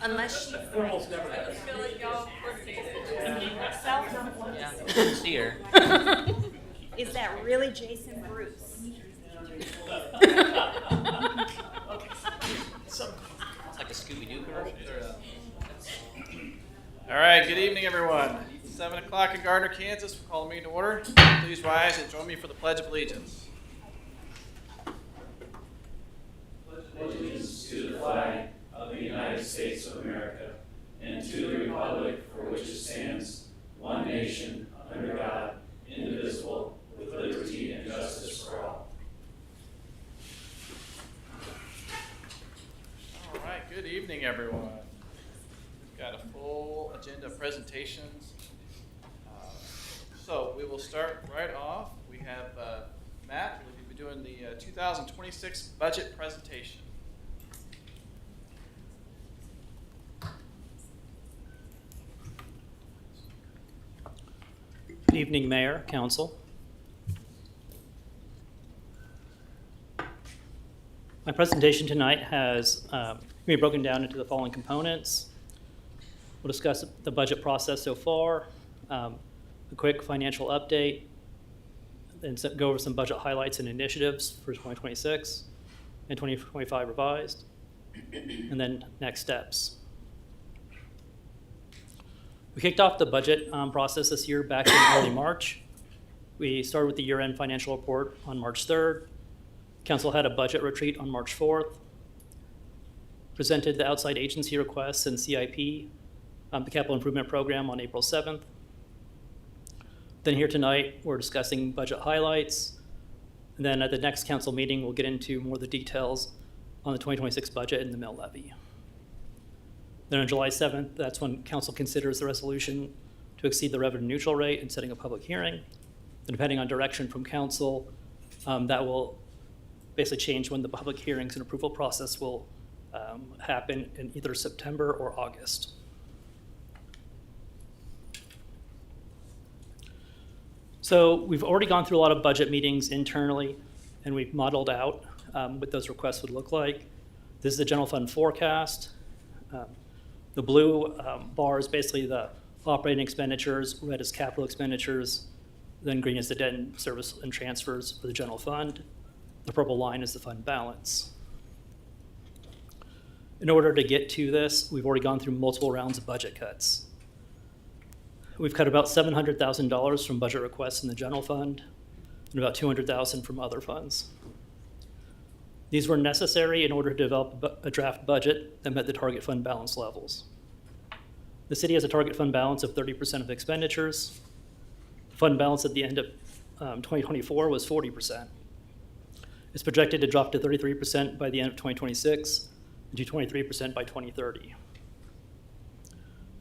Unless you feel like y'all coordinated. Yeah, see her. is that really Jason Bruce? It's like a Scooby-Doo commercial. All right, good evening, everyone. 7 o'clock in Gardner, Kansas. We'll call the meeting to order. Please rise and join me for the Pledge of Allegiance. Allegiance to the flag of the United States of America and to the republic for which it stands, one nation, under God, indivisible, with liberty and justice for all. All right, good evening, everyone. We've got a full agenda of presentations. So we will start right off. We have Matt, who will be doing the 2026 budget presentation. Good evening, Mayor, Council. My presentation tonight has be broken down into the following components. We'll discuss the budget process so far, a quick financial update, then go over some budget highlights and initiatives for 2026 and 2025 revised, and then next steps. We kicked off the budget process this year back in early March. We started with the year-end financial report on March 3rd. Council had a budget retreat on March 4th. Presented the outside agency requests and CIP, the capital improvement program, on April 7th. Then here tonight, we're discussing budget highlights. And then at the next council meeting, we'll get into more of the details on the 2026 budget and the mill levy. Then on July 7th, that's when council considers the resolution to exceed the revenue neutral rate and setting a public hearing. And depending on direction from council, that will basically change when the public hearings and approval process will happen in either September or August. So we've already gone through a lot of budget meetings internally, and we've modeled out what those requests would look like. This is the general fund forecast. The blue bar is basically the operating expenditures, red is capital expenditures, then green is the debt and service and transfers for the general fund. The purple line is the fund balance. In order to get to this, we've already gone through multiple rounds of budget cuts. We've cut about $700,000 from budget requests in the general fund and about $200,000 from other funds. These were necessary in order to develop a draft budget that met the target fund balance levels. The city has a target fund balance of 30% of expenditures. Fund balance at the end of 2024 was 40%. It's projected to drop to 33% by the end of 2026 and to 23% by 2030.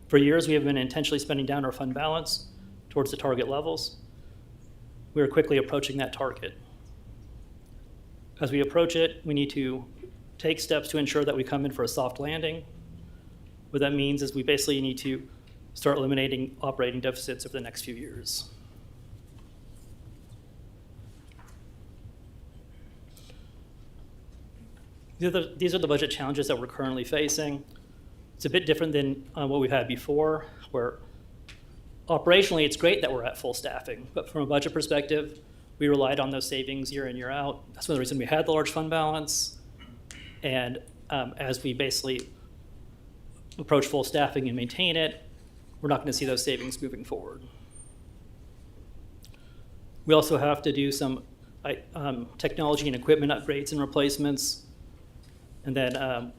For years, we have been intentionally spending down our fund balance towards the target levels. We are quickly approaching that target. As we approach it, we need to take steps to ensure that we come in for a soft landing. What that means is we basically need to start eliminating operating deficits over the next few years. These are the budget challenges that we're currently facing. It's a bit different than what we've had before, where operationally it's great that we're at full staffing, but from a budget perspective, we relied on those savings year in, year out. That's one of the reasons we had the large fund balance. And as we basically approach full staffing and maintain it, we're not going to see those savings moving forward. We also have to do some technology and equipment upgrades and replacements. And then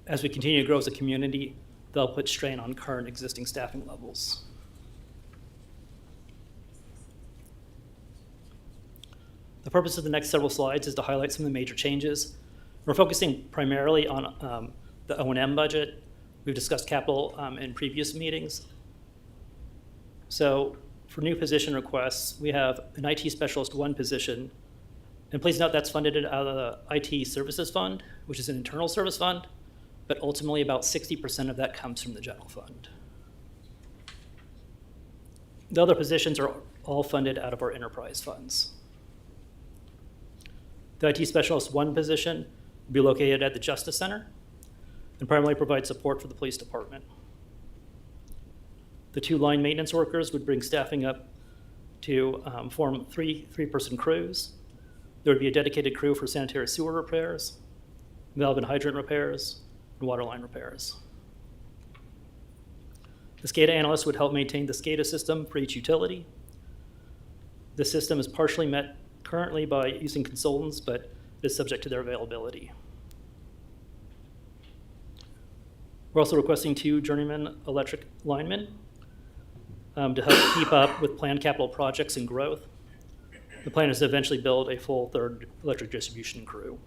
as we continue to grow as a community, they'll put strain on current existing staffing levels. The purpose of the next several slides is to highlight some of the major changes. We're focusing primarily on the O&M budget. We've discussed capital in previous meetings. So for new position requests, we have an IT specialist 1 position. And please note that's funded out of the IT services fund, which is an internal service fund, but ultimately about 60% of that comes from the general fund. The other positions are all funded out of our enterprise funds. The IT Specialist 1 position will be located at the Justice Center and primarily provide support for the police department. The 2 line maintenance workers would bring staffing up to form three-person crews. There would be a dedicated crew for sanitary sewer repairs, valve and hydrant repairs, and water line repairs. The SCADA analyst would help maintain the SCADA system for each utility. The system is partially met currently by using consultants, but it is subject to their availability. We're also requesting 2 journeyman electric linemen to help keep up with planned capital projects and growth. The plan is to eventually build a full 3rd electric distribution crew.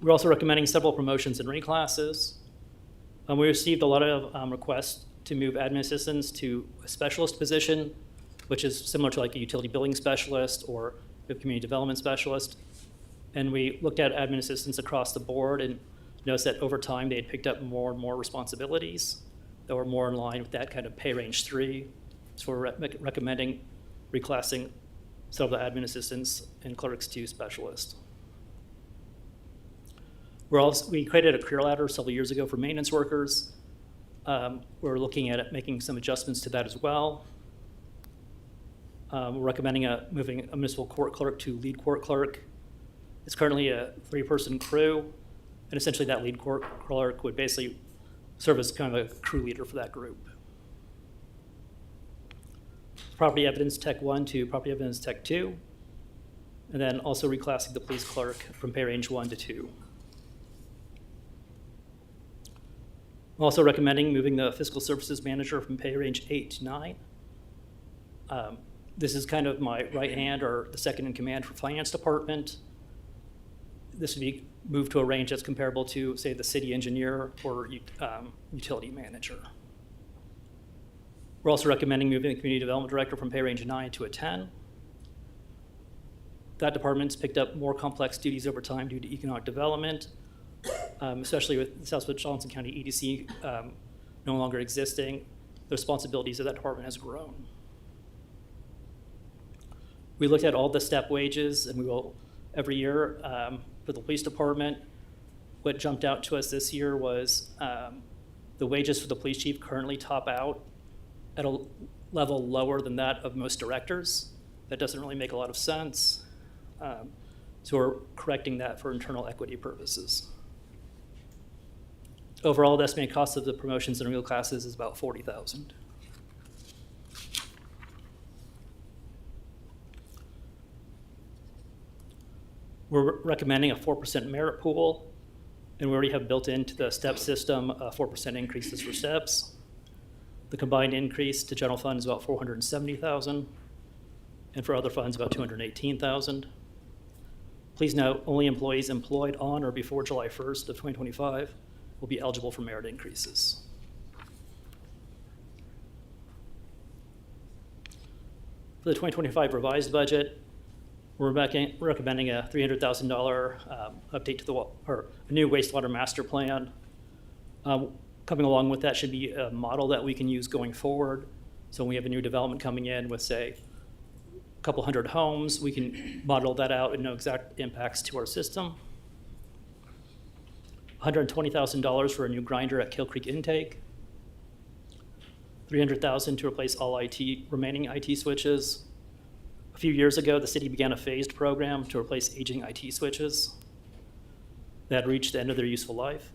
We're also recommending several promotions and reclasses. We received a lot of requests to move admin assistants to a specialist position, which is similar to like a utility billing specialist or a community development specialist. And we looked at admin assistants across the board and noticed that over time they had picked up more and more responsibilities that were more in line with that kind of pay range 3. So we're recommending reclassing some of the admin assistants and clerks to specialists. We created a career ladder several years ago for maintenance workers. We're looking at making some adjustments to that as well. We're recommending moving a municipal court clerk to lead court clerk. It's currently a 3-person crew, and essentially that lead court clerk would basically serve as kind of a crew leader for that group. Property evidence tech 1 to property evidence tech 2, and then also reclassing the police clerk from pay range 1 to 2. I'm also recommending moving the fiscal services manager from pay range 8 to 9. This is kind of my right hand or the second in command for finance department. This would be moved to a range that's comparable to, say, the city engineer or utility manager. We're also recommending moving the community development director from pay range 9 to a 10. That department's picked up more complex duties over time due to economic development, especially with Southwest Johnson County EDC no longer existing. The responsibilities of that department has grown. We looked at all the step wages, and we will every year for the police department. What jumped out to us this year was the wages for the police chief currently top out at a level lower than that of most directors. That doesn't really make a lot of sense. So we're correcting that for internal equity purposes. Overall, the estimated cost of the promotions and reclasses is about $40,000. We're recommending a 4% merit pool, and we already have built into the STEP system 4% increases for STEPs. The combined increase to general fund is about $470,000, and for other funds about $218,000. Please note, only employees employed on or before July 1st of 2025 will be eligible for merit increases. For the 2025 revised budget, we're recommending a $300,000 update to a new wastewater master plan. Coming along with that should be a model that we can use going forward. So when we have a new development coming in with, say, a couple hundred homes, we can model that out and know exact impacts to our system. $120,000 for a new grinder at Kill Creek Intake. $300,000 to replace all remaining IT switches. A few years ago, the city began a phased program to replace aging IT switches that had reached the end of their useful life.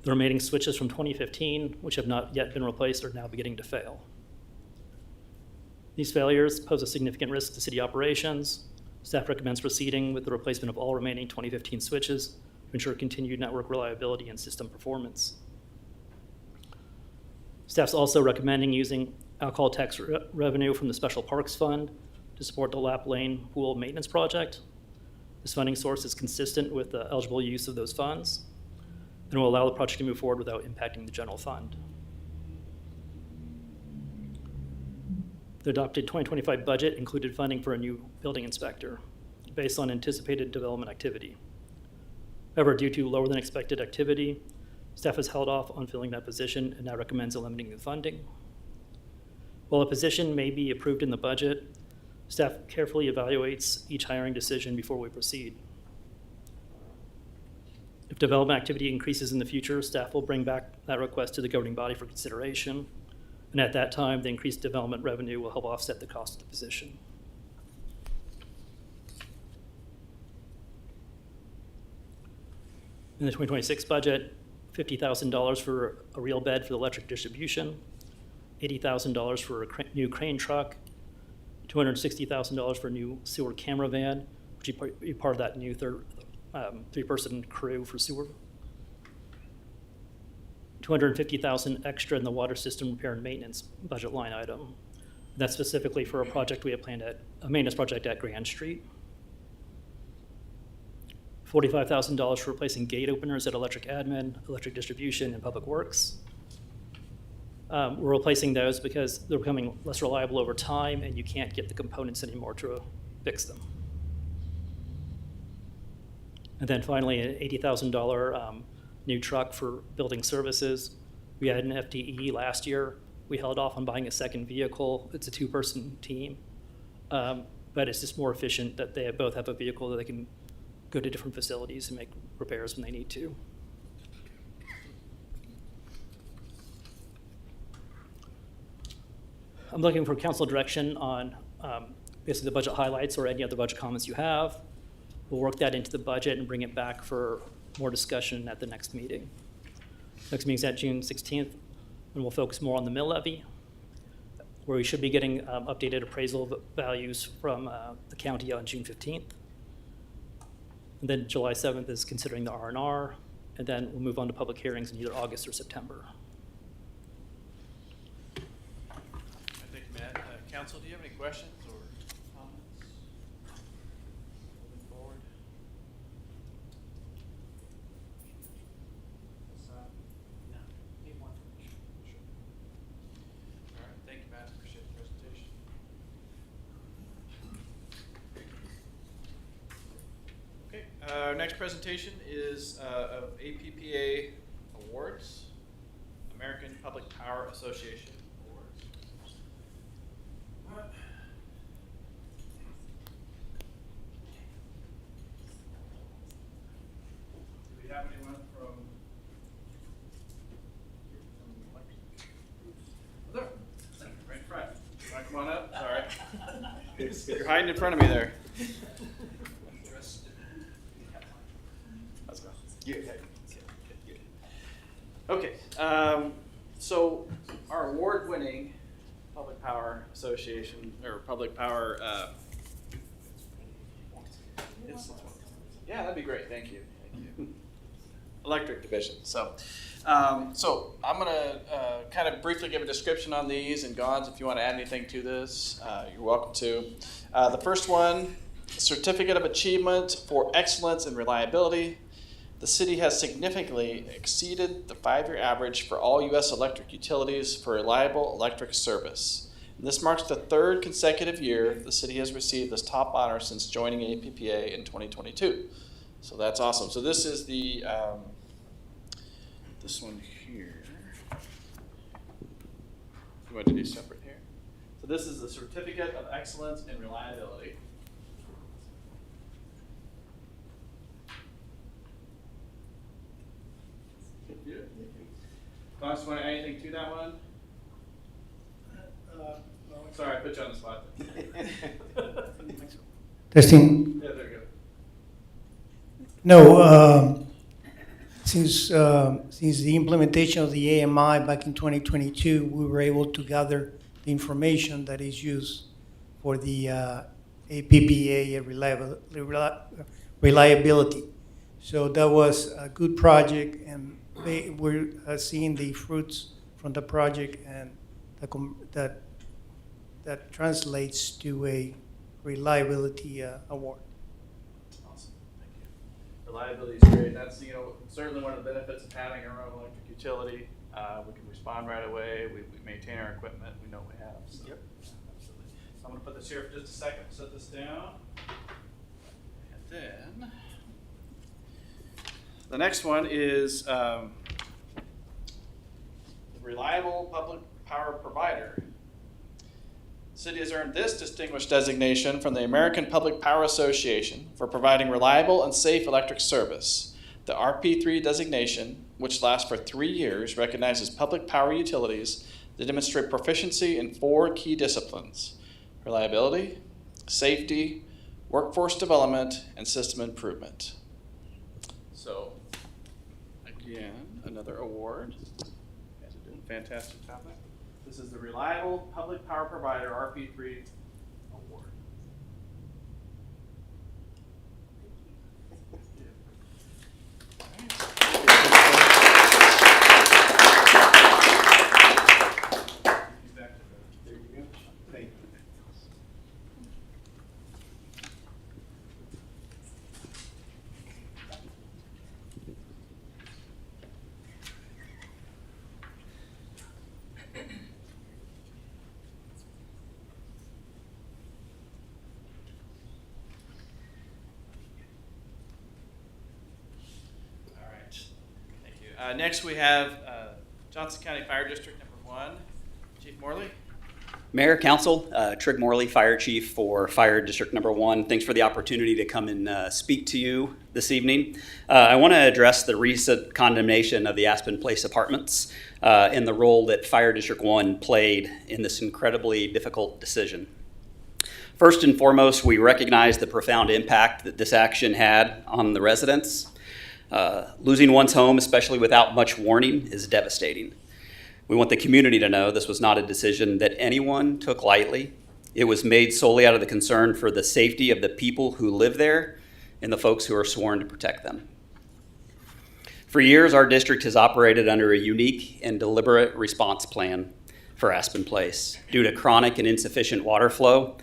The remaining switches from 2015, which have not yet been replaced, are now beginning to fail. These failures pose a significant risk to city operations. Staff recommends proceeding with the replacement of all remaining 2015 switches to ensure continued network reliability and system performance. Staff's also recommending using alcohol tax revenue from the Special Parks Fund to support the Lap Lane Pool maintenance project. This funding source is consistent with the eligible use of those funds and will allow the project to move forward without impacting the general fund. The adopted 2025 budget included funding for a new building inspector based on anticipated development activity. However, due to lower than expected activity, staff has held off on filling that position and now recommends eliminating the funding. While a position may be approved in the budget, staff carefully evaluates each hiring decision before we proceed. If development activity increases in the future, staff will bring back that request to the governing body for consideration. And at that time, the increased development revenue will help offset the cost of the position. In the 2026 budget, $50,000 for a real bed for the electric distribution, $80,000 for a new crane truck, $260,000 for a new sewer camera van, which would be part of that new three-person crew for sewer. $250,000 extra in the water system repair and maintenance budget line item. That's specifically for a project we have planned at, a maintenance project at Grand Street. $45,000 for replacing gate openers at electric admin, electric distribution, and public works. We're replacing those because they're becoming less reliable over time and you can't get the components anymore to fix them. And then finally, an $80,000 new truck for building services. We had an FTE last year. We held off on buying a second vehicle. It's a two-person team, but it's just more efficient that they both have a vehicle that they can go to different facilities and make repairs when they need to. I'm looking for council direction on basically the budget highlights or any other budget comments you have. We'll work that into the budget and bring it back for more discussion at the next meeting. Next meeting's at June 16th, and we'll focus more on the mill levy, where we should be getting updated appraisal values from the county on June 15th. And then July 7th is considering the R&R, and then we'll move on to public hearings in either August or September. Thank you, Matt. Council, do you have any questions or comments? Moving forward. No. Need more information. Sure. All right. Thank you, Matt. Appreciate the presentation. Okay. Our next presentation is of APPA awards, American Public Power Association awards. Do we have anyone from? Oh, there. Right in front. You want to come on up? Sorry. You're hiding in front of me there. Let's go. Okay. So our award-winning Public Power Association or Public Power. Yeah, that'd be great. Thank you. Thank you. Electric division. So I'm going to kind of briefly give a description on these, and Gons, if you want to add anything to this, you're welcome to. The first one, Certificate of Achievement for Excellence in Reliability. The city has significantly exceeded the 5-year average for all U.S. electric utilities for reliable electric service. And this marks the 3rd consecutive year the city has received this top honor since joining APPA in 2022. So that's awesome. So this is the this one here. You want to do separate here? So this is the Certificate of Excellence in Reliability. Boss, want to add anything to that one? Sorry, I put you on the spot. Testing. Yeah, there you go. No, since the implementation of the AMI back in 2022, we were able to gather the information that is used for the APPA reliability. So that was a good project, and we're seeing the fruits from the project, and that translates to a reliability award. Awesome, thank you. Reliability is great. That's certainly one of the benefits of having our own electric utility. We can respond right away. We maintain our equipment. We know what we have. So. Yep. Absolutely. So I'm going to put this here for just a second. Set this down, and then the next one is Reliable Public Power Provider. The city has earned this distinguished designation from the American Public Power Association for providing reliable and safe electric service. The RP3 designation, which lasts for 3 years, recognizes public power utilities that demonstrate proficiency in 4 key disciplines: reliability, safety, workforce development, and system improvement. So, again, another award. You guys are doing a fantastic job there. This is the Reliable Public Power Provider RP3 Award. There you go. Thank you. All right. Thank you. Next, we have Johnson County Fire District Number 1, Chief Morley. Mayor, Council, Trig Morley, Fire Chief for Fire District Number 1. Thanks for the opportunity to come and speak to you this evening. I want to address the recent condemnation of the Aspen Place Apartments and the role that Fire District 1 played in this incredibly difficult decision. First and foremost, we recognize the profound impact that this action had on the residents. Losing one's home, especially without much warning, is devastating. We want the community to know this was not a decision that anyone took lightly. It was made solely out of the concern for the safety of the people who live there and the folks who are sworn to protect them. For years, our district has operated under a unique and deliberate response plan for Aspen Place. Due to chronic and insufficient water flow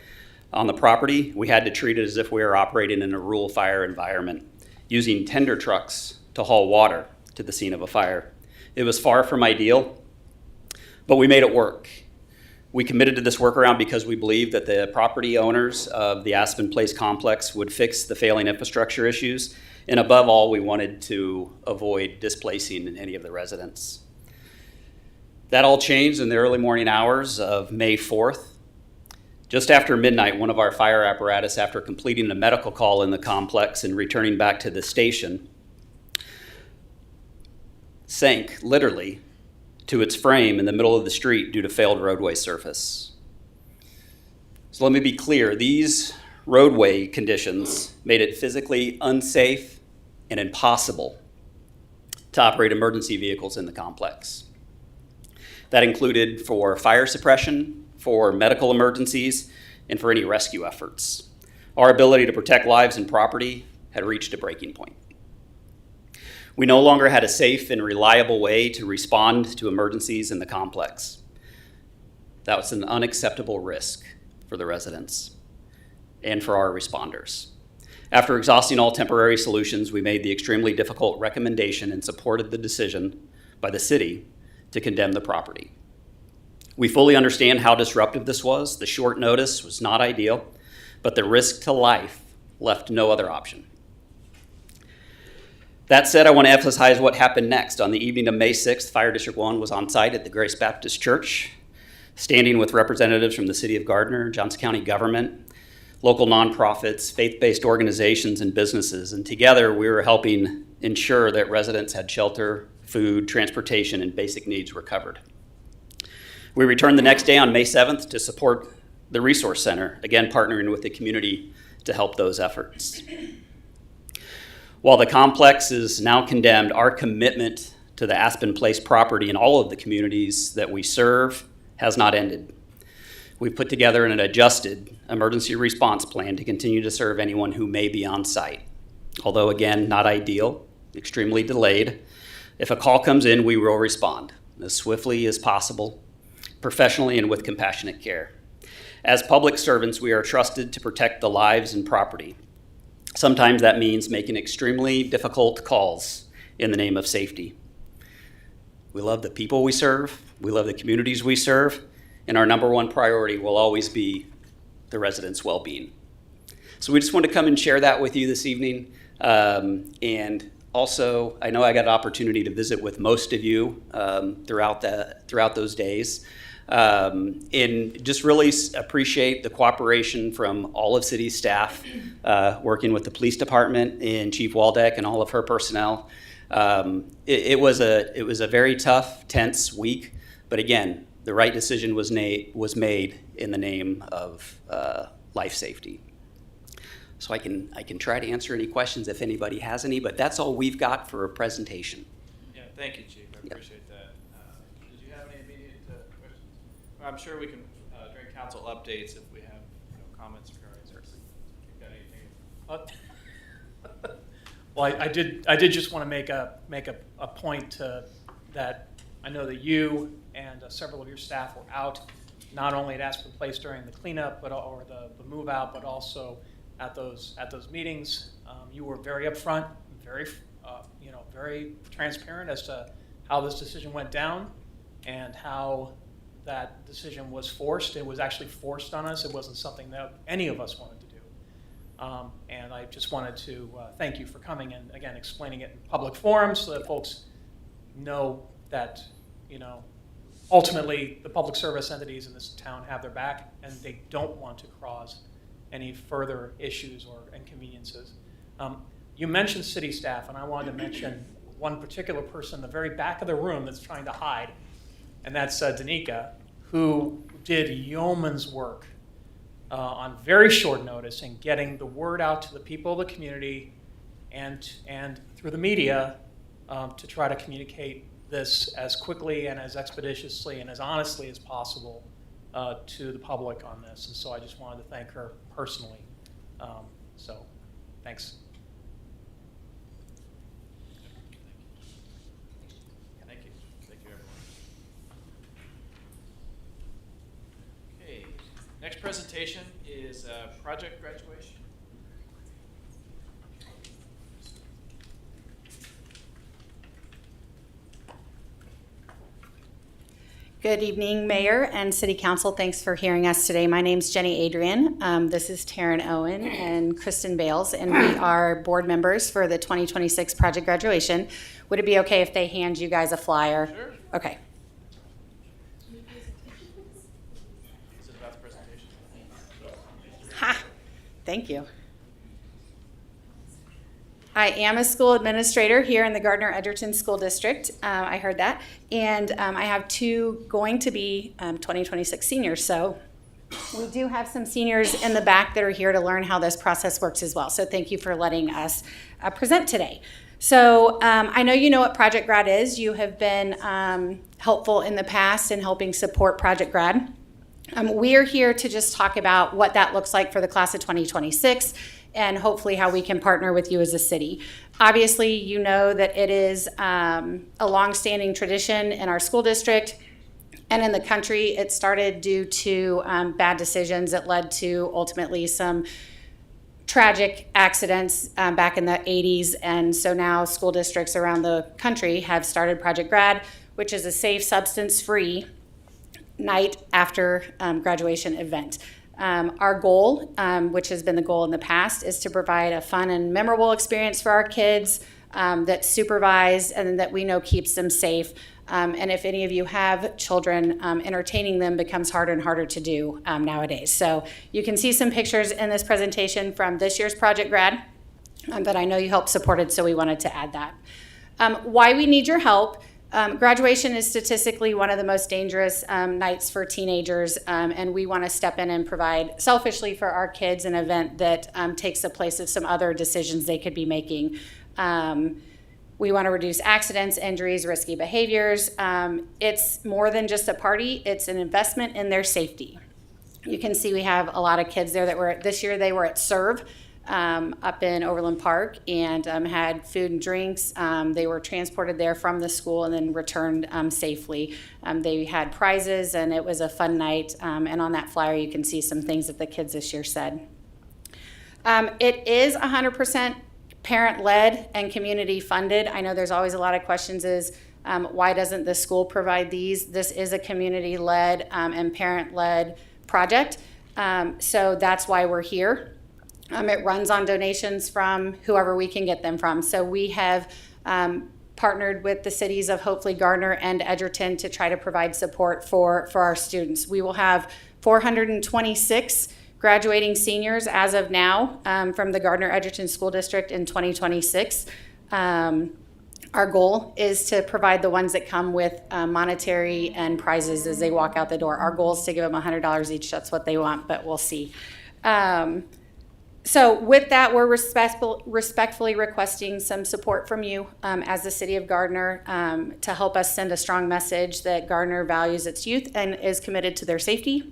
on the property, we had to treat it as if we were operating in a rural fire environment, using tender trucks to haul water to the scene of a fire. It was far from ideal, but we made it work. We committed to this workaround because we believed that the property owners of the Aspen Place complex would fix the failing infrastructure issues, and above all, we wanted to avoid displacing any of the residents. That all changed in the early morning hours of May 4th. Just after midnight, one of our fire apparatus, after completing a medical call in the complex and returning back to the station, sank, literally, to its frame in the middle of the street due to failed roadway surface. So let me be clear, these roadway conditions made it physically unsafe and impossible to operate emergency vehicles in the complex. That included for fire suppression, for medical emergencies, and for any rescue efforts. Our ability to protect lives and property had reached a breaking point. We no longer had a safe and reliable way to respond to emergencies in the complex. That was an unacceptable risk for the residents and for our responders. After exhausting all temporary solutions, we made the extremely difficult recommendation and supported the decision by the city to condemn the property. We fully understand how disruptive this was. The short notice was not ideal, but the risk to life left no other option. That said, I want to emphasize what happened next. On the evening of May 6th, Fire District 1 was on site at the Grace Baptist Church, standing with representatives from the city of Gardner, Johnson County government, local nonprofits, faith-based organizations, and businesses. And together, we were helping ensure that residents had shelter, food, transportation, and basic needs were covered. We returned the next day on May 7th to support the Resource Center, again partnering with the community to help those efforts. While the complex is now condemned, our commitment to the Aspen Place property and all of the communities that we serve has not ended. We've put together an adjusted emergency response plan to continue to serve anyone who may be on site. Although again, not ideal, extremely delayed. If a call comes in, we will respond as swiftly as possible, professionally and with compassionate care. As public servants, we are trusted to protect the lives and property. Sometimes that means making extremely difficult calls in the name of safety. We love the people we serve, we love the communities we serve, and our number one priority will always be the residents' well-being. So we just want to come and share that with you this evening, and Also, I know I got an opportunity to visit with most of you throughout those days. And just really appreciate the cooperation from all of city staff, working with the police department and Chief Waldeck and all of her personnel. It was a very tough, tense week, but again, the right decision was made in the name of life safety. So I can try to answer any questions if anybody has any, but that's all we've got for a presentation. Yeah, thank you, Chief. I appreciate that. Did you have any immediate questions? I'm sure we can, during council updates, if we have comments regarding this. You've got anything? Well, I did just want to make a point that I know that you and several of your staff were out, not only at Aspen Place during the cleanup, or the move out, but also at those meetings. You were very upfront, very very transparent as to how this decision went down and how that decision was forced. It was actually forced on us. It wasn't something that any of us wanted to do. And I just wanted to thank you for coming and, again, explaining it in public forums so that folks know that, ultimately the public service entities in this town have their back and they don't want to cause any further issues or inconveniences. You mentioned city staff, and I wanted to mention one particular person in the very back of the room that's trying to hide, and that's Danica, who did yeoman's work on very short notice in getting the word out to the people of the community and through the media to try to communicate this as quickly and as expeditiously and as honestly as possible to the public on this. And so I just wanted to thank her personally. So thanks. Thank you. Thank you, everyone. Okay, next presentation is project graduation. Good evening, Mayor and City Council. Thanks for hearing us today. My name's Jenny Adrian. This is Taryn Owen and Kristen Bales, and we are board members for the 2026 project graduation. Would it be okay if they hand you guys a flyer? Sure. Okay. Is it about the presentation? Ha! Thank you. I am a school administrator here in the Gardner Edgerton School District. I heard that. And I have two going to be 2026 seniors. So we do have some seniors in the back that are here to learn how this process works as well. So thank you for letting us present today. So I know you know what Project Grad is. You have been helpful in the past in helping support Project Grad. We are here to just talk about what that looks like for the class of 2026 and hopefully how we can partner with you as a city. Obviously, you know that it is a longstanding tradition in our school district and in the country. It started due to bad decisions that led to ultimately some tragic accidents back in the 80s. And so now school districts around the country have started Project Grad, which is a safe, substance-free night after graduation event. Our goal, which has been the goal in the past, is to provide a fun and memorable experience for our kids that's supervised and that we know keeps them safe. And if any of you have children, entertaining them becomes harder and harder to do nowadays. So you can see some pictures in this presentation from this year's Project Grad that I know you helped supported, so we wanted to add that. Why we need your help. Graduation is statistically one of the most dangerous nights for teenagers, and we want to step in and provide, selfishly for our kids, an event that takes the place of some other decisions they could be making. We want to reduce accidents, injuries, risky behaviors. It's more than just a party, it's an investment in their safety. You can see we have a lot of kids there that were, this year they were at Serve. Up in Overland Park and had food and drinks. They were transported there from the school and then returned safely. They had prizes and it was a fun night. And on that flyer you can see some things that the kids this year said. It is 100% parent-led and community funded. I know there's always a lot of questions is why doesn't the school provide these? This is a community-led and parent-led project. So that's why we're here. It runs on donations from whoever we can get them from. So we have partnered with the cities of hopefully Gardner and Edgerton to try to provide support for our students. We will have 426 graduating seniors as of now from the Gardner Edgerton School District in 2026. Our goal is to provide the ones that come with monetary and prizes as they walk out the door. Our goal is to give them $100 each. That's what they want, but we'll see. So with that, we're respectfully requesting some support from you as the city of Gardner to help us send a strong message that Gardner values its youth and is committed to their safety.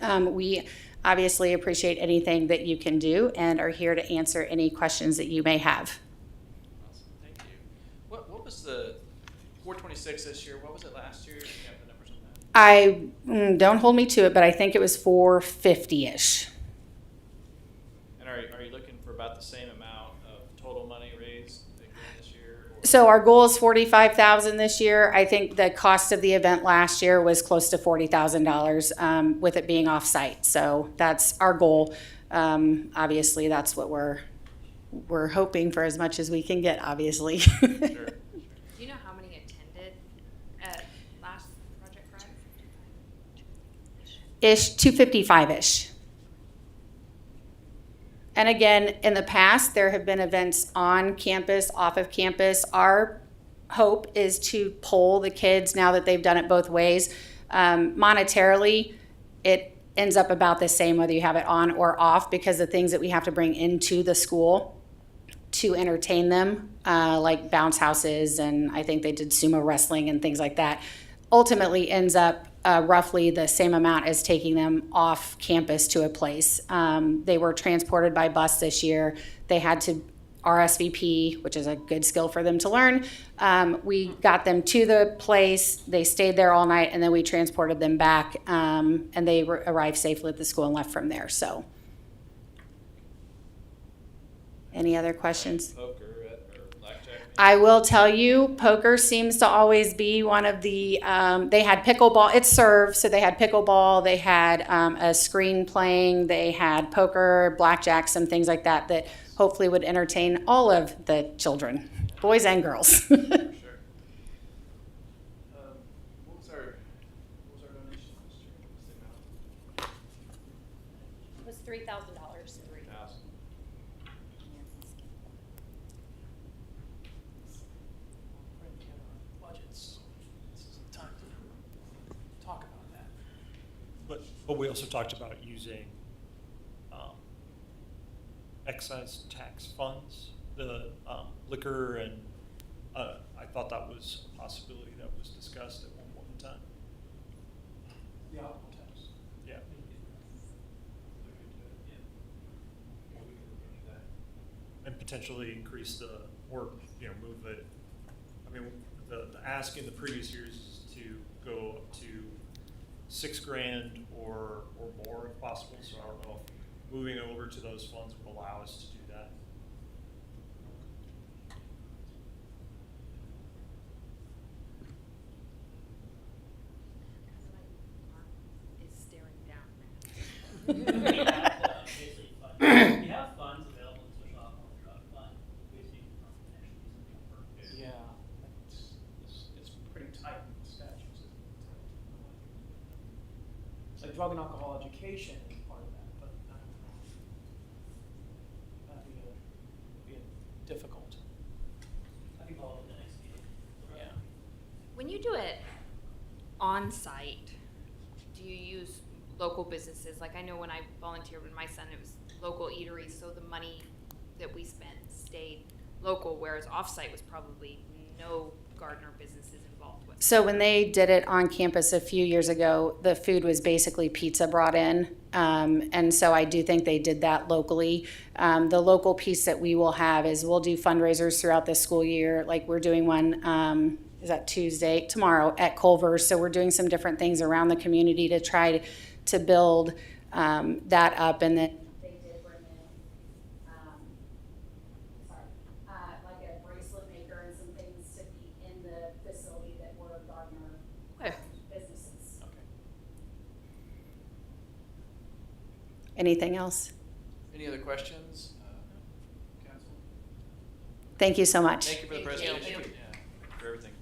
We obviously appreciate anything that you can do and are here to answer any questions that you may have. Awesome, thank you. What was the 426 this year? What was it last year? Do you have the numbers on that? Don't hold me to it, but I think it was 450-ish. And are you looking for about the same amount of total money raised again this year? Or? So our goal is $45,000 this year. I think the cost of the event last year was close to $40,000 with it being off-site. So that's our goal. Obviously, that's what we're hoping for as much as we can get, obviously. Sure. Do you know how many attended at last Project Pride? Ish, 255-ish. And again, in the past, there have been events on campus, off of campus. Our hope is to poll the kids now that they've done it both ways. Monetarily, it ends up about the same whether you have it on or off because the things that we have to bring into the school to entertain them, like bounce houses, and I think they did sumo wrestling and things like that, ultimately ends up roughly the same amount as taking them off campus to a place. They were transported by bus this year. They had to RSVP, which is a good skill for them to learn. We got them to the place. They stayed there all night, and then we transported them back, and they arrived safely at the school and left from there. So, any other questions? Poker or blackjack? I will tell you, poker seems to always be one of the, they had pickleball, it's served, so they had pickleball, they had a screen playing, they had poker, blackjack, some things like that that hopefully would entertain all of the children, boys and girls. Sure. What was our donation last year? What was the amount? It was $3,000. 3,000. Putting together our budgets. This is the time to talk about that. But we also talked about using excise tax funds, the liquor, and I thought that was a possibility that was discussed at one point in time. The alcohol tax. Yeah. And potentially increase the, or, move it. I mean, the ask in the previous years is to go up to $6,000 or more if possible, so I don't know if moving over to those funds would allow us to do that. Is staring down. We have funds available to switch off on the drug fund. We just need to potentially use something for. Yeah, it's pretty tight in the statutes. It's like drug and alcohol education is part of that, but I don't know. That'd be difficult. I think all of the next meeting. Yeah. When you do it on-site, do you use local businesses? Like I know when I volunteered with my son, it was local eateries, so the money that we spent stayed local, whereas off-site was probably no Gardner businesses involved with. So when they did it on campus a few years ago, the food was basically pizza brought in. And so I do think they did that locally. The local piece that we will have is we'll do fundraisers throughout the school year. Like we're doing one, is that Tuesday? Tomorrow at Culver's. So we're doing some different things around the community to try to build that up. And then they did bring in, like a bracelet maker and some things to be in the facility that were Gardner Okay. businesses. Okay. Anything else? Any other questions? Council? Thank you so much. Thank you for the Thank you. presentation. Yeah, for everything.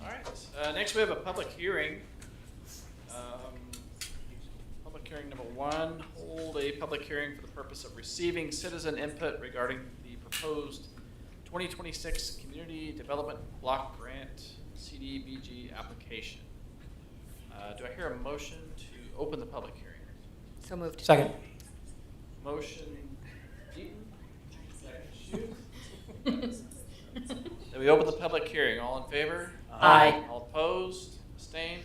All right, next we have a public hearing. Public hearing number 1, hold a public hearing for the purpose of receiving citizen input regarding the proposed 2026 Community Development Block Grant CDBG application. Do I hear a motion to open the public hearing? So moved. Second. Motion, Deaton, second, Schutz. Then we open the public hearing. All in favor? Aye. All opposed? Abstained?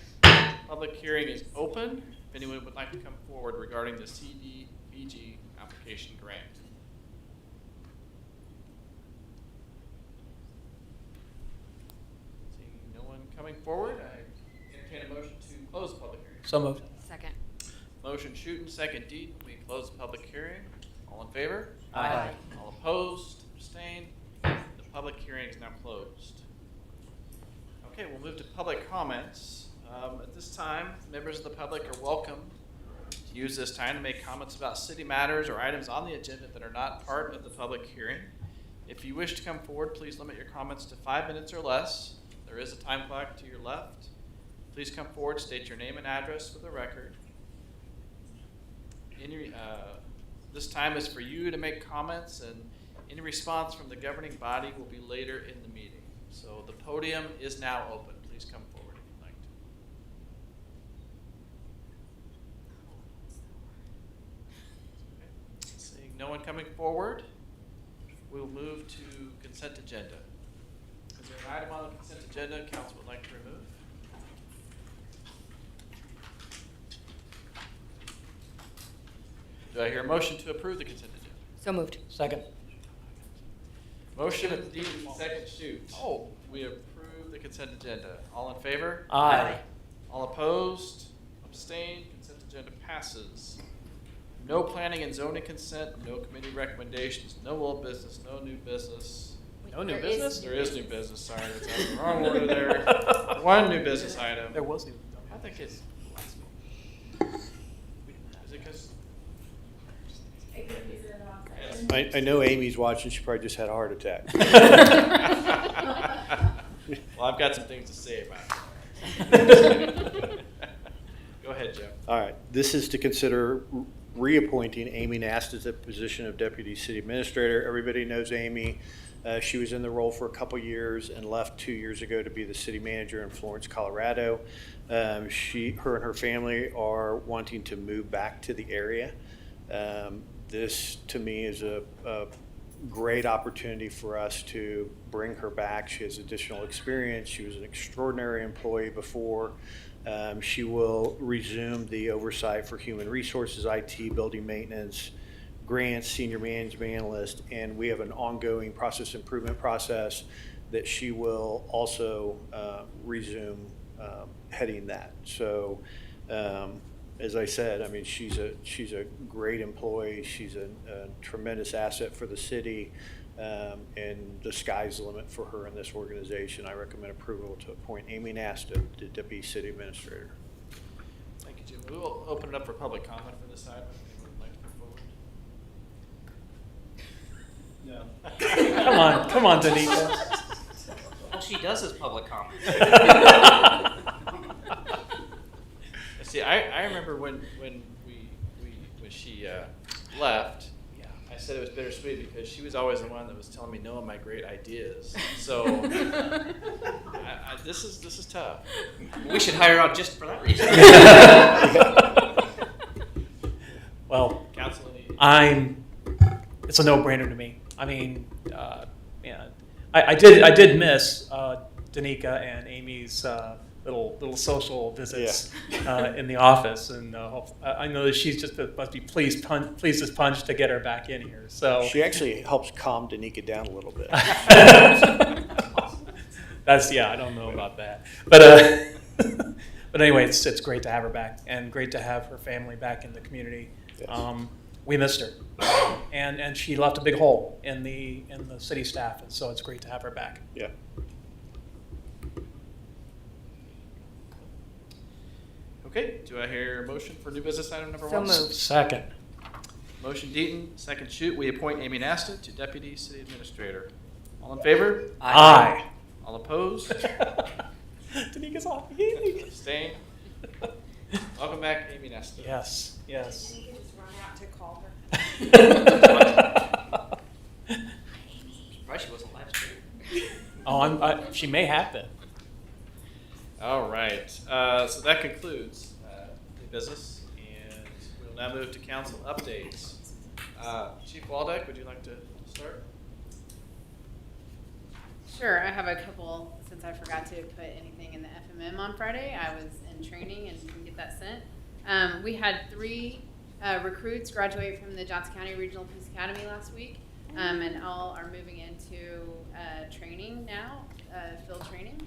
Public hearing is open. If anyone would like to come forward regarding the CDBG application grant. Seeing no one coming forward, I entertain a motion to close the public hearing. So moved. Second. Motion Schutz, second Deaton. We close the public hearing. All in favor? Aye. All opposed? Abstained? The public hearing is now closed. Okay, we'll move to public comments. At this time, members of the public are welcome to use this time to make comments about city matters or items on the agenda that are not part of the public hearing. If you wish to come forward, please limit your comments to 5 minutes or less. There is a time clock to your left. Please come forward, state your name and address for the record. This time is for you to make comments, and any response from the governing body will be later in the meeting. So the podium is now open. Please come forward if you'd like to. Okay. Seeing no one coming forward, we'll move to consent agenda. Is there an item on the consent agenda council would like to remove? Do I hear a motion to approve the consent agenda? So moved. Second. Motion of Deaton, second Schutz. Oh, we approve the consent agenda. All in favor? Aye. All opposed? Abstained? Consent agenda passes. No planning and zoning consent, no committee recommendations, no old business, no new business. No new There business? There is new business, sorry, that's out of the wrong order there. One new business item. There was new. I think it's last week. Is it because? I know Amy's watching, she probably just had a heart attack. Well, I've got some things to say about it. Go ahead, Joe. All right, this is to consider reappointing Amy Nast to the position of Deputy City Administrator. Everybody knows Amy. She was in the role for a couple years and left 2 years ago to be the city manager in Florence, Colorado. Her and her family are wanting to move back to the area. This, to me, is a great opportunity for us to bring her back. She has additional experience. She was an extraordinary employee before. She will resume the oversight for human resources, IT, building maintenance, grants, senior management analyst, and we have an ongoing process improvement process that she will also resume heading that. So, as I said, I mean, she's a great employee. She's a tremendous asset for the city, and the sky's the limit for her in this organization. I recommend approval to appoint Amy Nast to Deputy City Administrator. Thank you, Jim. We will open it up for public comment for this item. If anyone would like to come forward. No. Come on, Danica. All she does is public comment. See, I remember when she left. Yeah. I said it was bittersweet because she was always the one that was telling me no of my great ideas. So this is tough. We should hire out just for that reason. Well, Council, it's a no-brainer to me. I mean, yeah, I did miss Danica and Amy's little social visits in the office, and I know that she's just must be pleased as punch to get her back in here. So She actually helps calm Danica down a little bit. I don't know about that, but but anyway, it's great to have her back, and great to have her family back in the community. Yes. We missed her, and she left a big hole in the city staff, and so it's great to have her back. Yeah. Okay, do I hear a motion for new business item number So one? moved. Second. Motion Deaton, second Shoot. We appoint Amy Nasta to Deputy City Administrator. All in favor? Aye. All opposed? Tanika's off. Yay. Abstain? Welcome back, Amy Nasta. Yes, yes. You can just run out to call her. Surprised she wasn't last year. Oh, she may have been. All right, so that concludes the business, and we'll now move to council updates. Chief Waldeck, would you like to start? Sure, I have a couple, since I forgot to put anything in the FMM on Friday. I was in training and didn't get that sent. We had 3 recruits graduate from the Johnson County Regional Police Academy last week, and all are moving into training now, field training.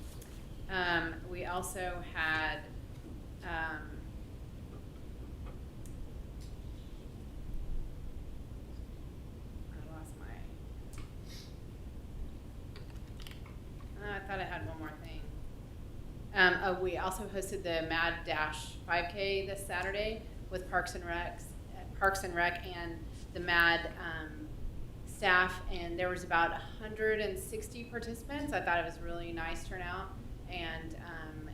We also had I thought I had one more thing. We also hosted the Mad Dash 5K this Saturday with Parks and Rec and the Mad staff, and there was about 160 participants. I thought it was a really nice turnout, and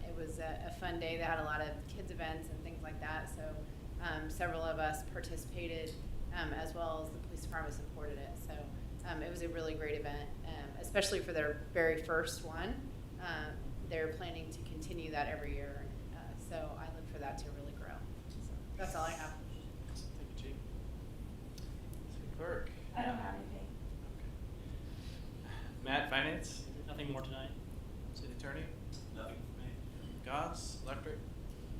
it was a fun day. They had a lot of kids events and things like that, so several of us participated, as well as the police department supported it. So it was a really great event, especially for their very first one. They're planning to continue that every year, so I look for that to really grow. So that's all I have. Thank you, Chief. City Clerk. I don't have anything. Matt, Finance. Nothing more tonight. City Attorney. Nothing for me. Goss, Electric.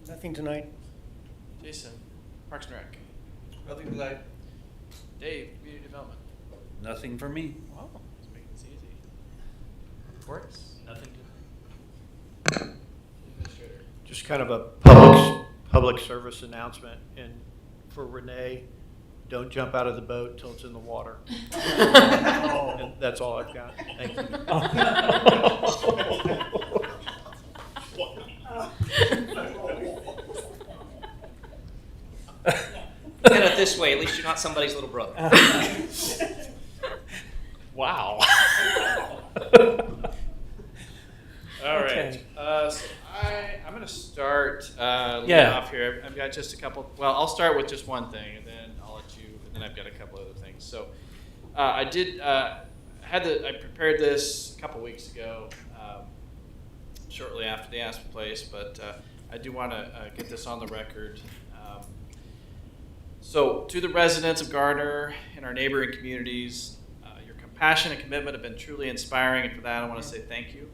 Nothing tonight. Jason, Parks and Rec. Nothing tonight. Dave, Community Development. Nothing for me. Wow, let's make this easy. Courts. Nothing tonight. Administrator. Just kind of a public service announcement, and for Renee, don't jump out of the boat till it's in the water. And that's all I've got. Thank you. Look at it this way, at least you're not somebody's little brother. Wow. All right. Okay. So I'm going to start lead Yeah. off here. I've got just a couple. Well, I'll start with just one thing, and then I'll let you. And then I've got a couple other things. So I did I prepared this a couple weeks ago, shortly after the Aspen Place, but I do want to get this on the record. So to the residents of Gardner and our neighboring communities, your compassion and commitment have been truly inspiring, and for that I want to say thank you.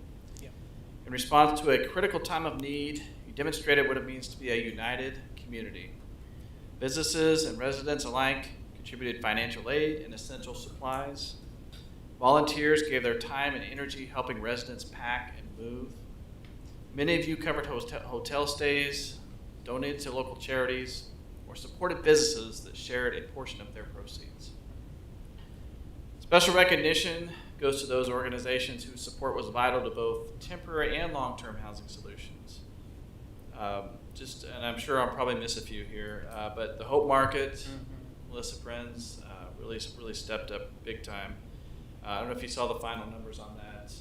In response to a critical time of need, you demonstrated what it means to be a united community. Businesses and residents alike contributed financial aid and essential supplies. Volunteers gave their time and energy helping residents pack and move. Many of you covered hotel stays, donated to local charities, or supported businesses that shared a portion of their proceeds. Special recognition goes to those organizations whose support was vital to both temporary and long-term housing solutions. And I'm sure I'll probably miss a few here, but the Hope Market, Melissa Friends, really stepped up big time. I don't know if you saw the final numbers on that.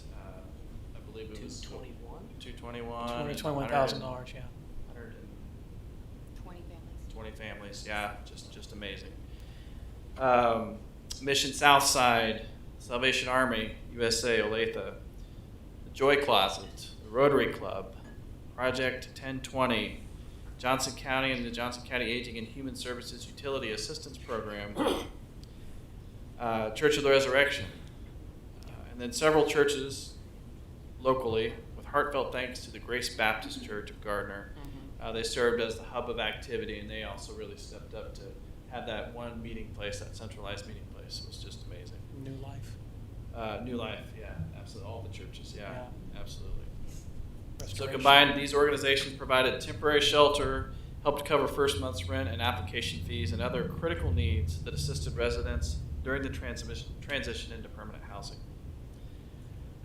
I believe it was 221. $21,000, yeah. 20 families. 20 families, yeah, just amazing. Mission Southside, Salvation Army, USA, Olathe, the Joy Closet, the Rotary Club, Project 1020, Johnson County and the Johnson County Aging and Human Services Utility Assistance Program, Church of the Resurrection, and then several churches locally, with heartfelt thanks to the Grace Baptist Church of Gardner. They served as the hub of activity, and they also really stepped up to have that one meeting place, that centralized meeting place. It was just amazing. New life. New Life, yeah, absolutely. All the churches, yeah. Absolutely. So Restoration. combined, these organizations provided temporary shelter, helped cover first month's rent and application fees, and other critical needs that assisted residents during the transition into permanent housing.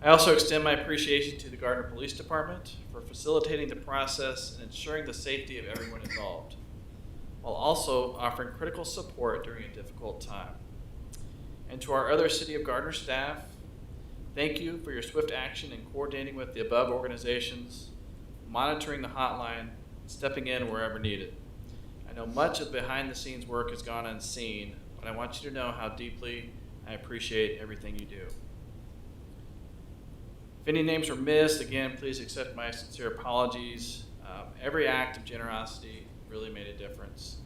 I also extend my appreciation to the Gardner Police Department for facilitating the process and ensuring the safety of everyone involved, while also offering critical support during a difficult time. And to our other City of Gardner staff, thank you for your swift action in coordinating with the above organizations, monitoring the hotline, and stepping in wherever needed. I know much of the behind-the-scenes work has gone unseen, but I want you to know how deeply I appreciate everything you do. If any names were missed, again, please accept my sincere apologies. Every act of generosity really made a difference.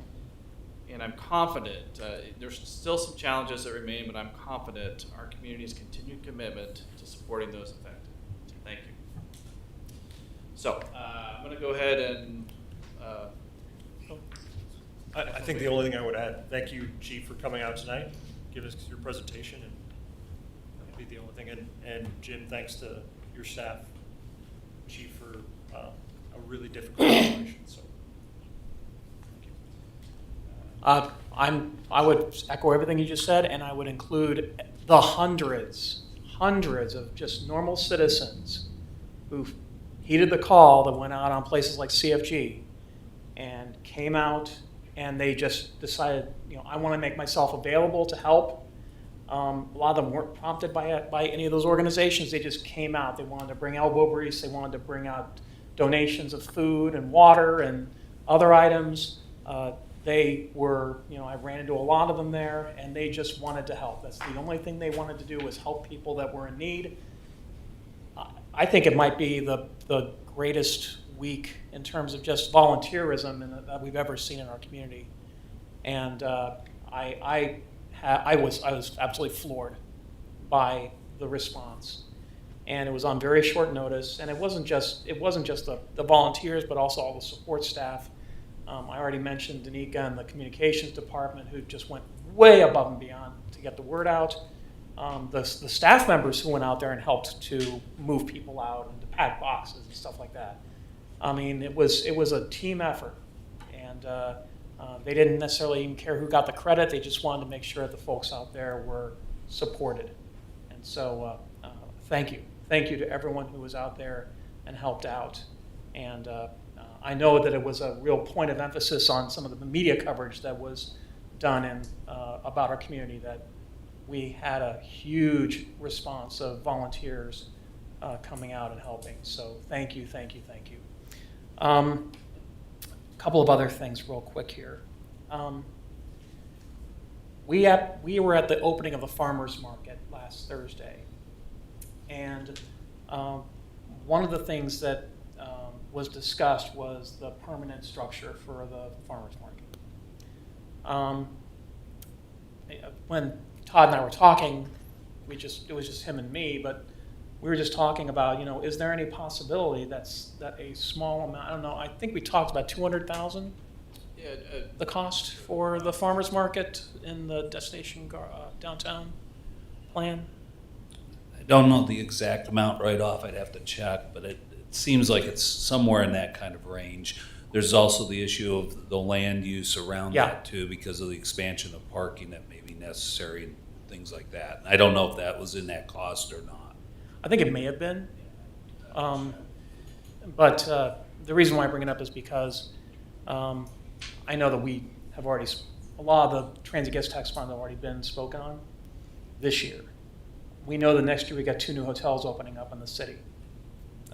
And I'm confident, there's still some challenges that remain, but I'm confident our community's continued commitment to supporting those affected. So thank you. So I'm going to go ahead and I think the only thing I would add, thank you, Chief, for coming out tonight, give us your presentation, and that'd be the only thing. And Jim, thanks to your staff, Chief, for a really difficult situation. So, thank you. I would echo everything you just said, and I would include the hundreds of just normal citizens who heeded the call that went out on places like CFG and came out, and they just decided, I want to make myself available to help. A lot of them weren't prompted by any of those organizations. They just came out. They wanted to bring elbow grease. They wanted to bring out donations of food and water and other items. They were, I ran into a lot of them there, and they just wanted to help. That's the only thing they wanted to do, was help people that were in need. I think it might be the greatest week in terms of just volunteerism that we've ever seen in our community. And I was absolutely floored by the response. And it was on very short notice, and it wasn't just the volunteers, but also all the support staff. I already mentioned Danica and the communications department, who just went way above and beyond to get the word out. The staff members who went out there and helped to move people out and to pack boxes and stuff like that. I mean, it was a team effort, and they didn't necessarily even care who got the credit. They just wanted to make sure that the folks out there were supported. And so, thank you to everyone who was out there and helped out. And I know that it was a real point of emphasis on some of the media coverage that was done about our community, that we had a huge response of volunteers coming out and helping. So thank you. A couple of other things real quick here. We were at the opening of the farmers market last Thursday, and one of the things that was discussed was the permanent structure for the farmers market. When Todd and I were talking, it was just him and me, but we were just talking about, is there any possibility that a small amount, I don't know, I think we talked about $200,000, the cost for the farmers market in the destination downtown plan? I don't know the exact amount right off, I'd have to check, but it seems like it's somewhere in that kind of range. There's also the issue of the land use around that too, because of the expansion of parking that may be necessary and things like that. I don't know if that was in that cost or not. I think it may have been. But the reason why I bring it up is because I know that we have already, a lot of the transit guest tax fund have already been spoken on this year. We know that next year we got 2 new hotels opening up in the city.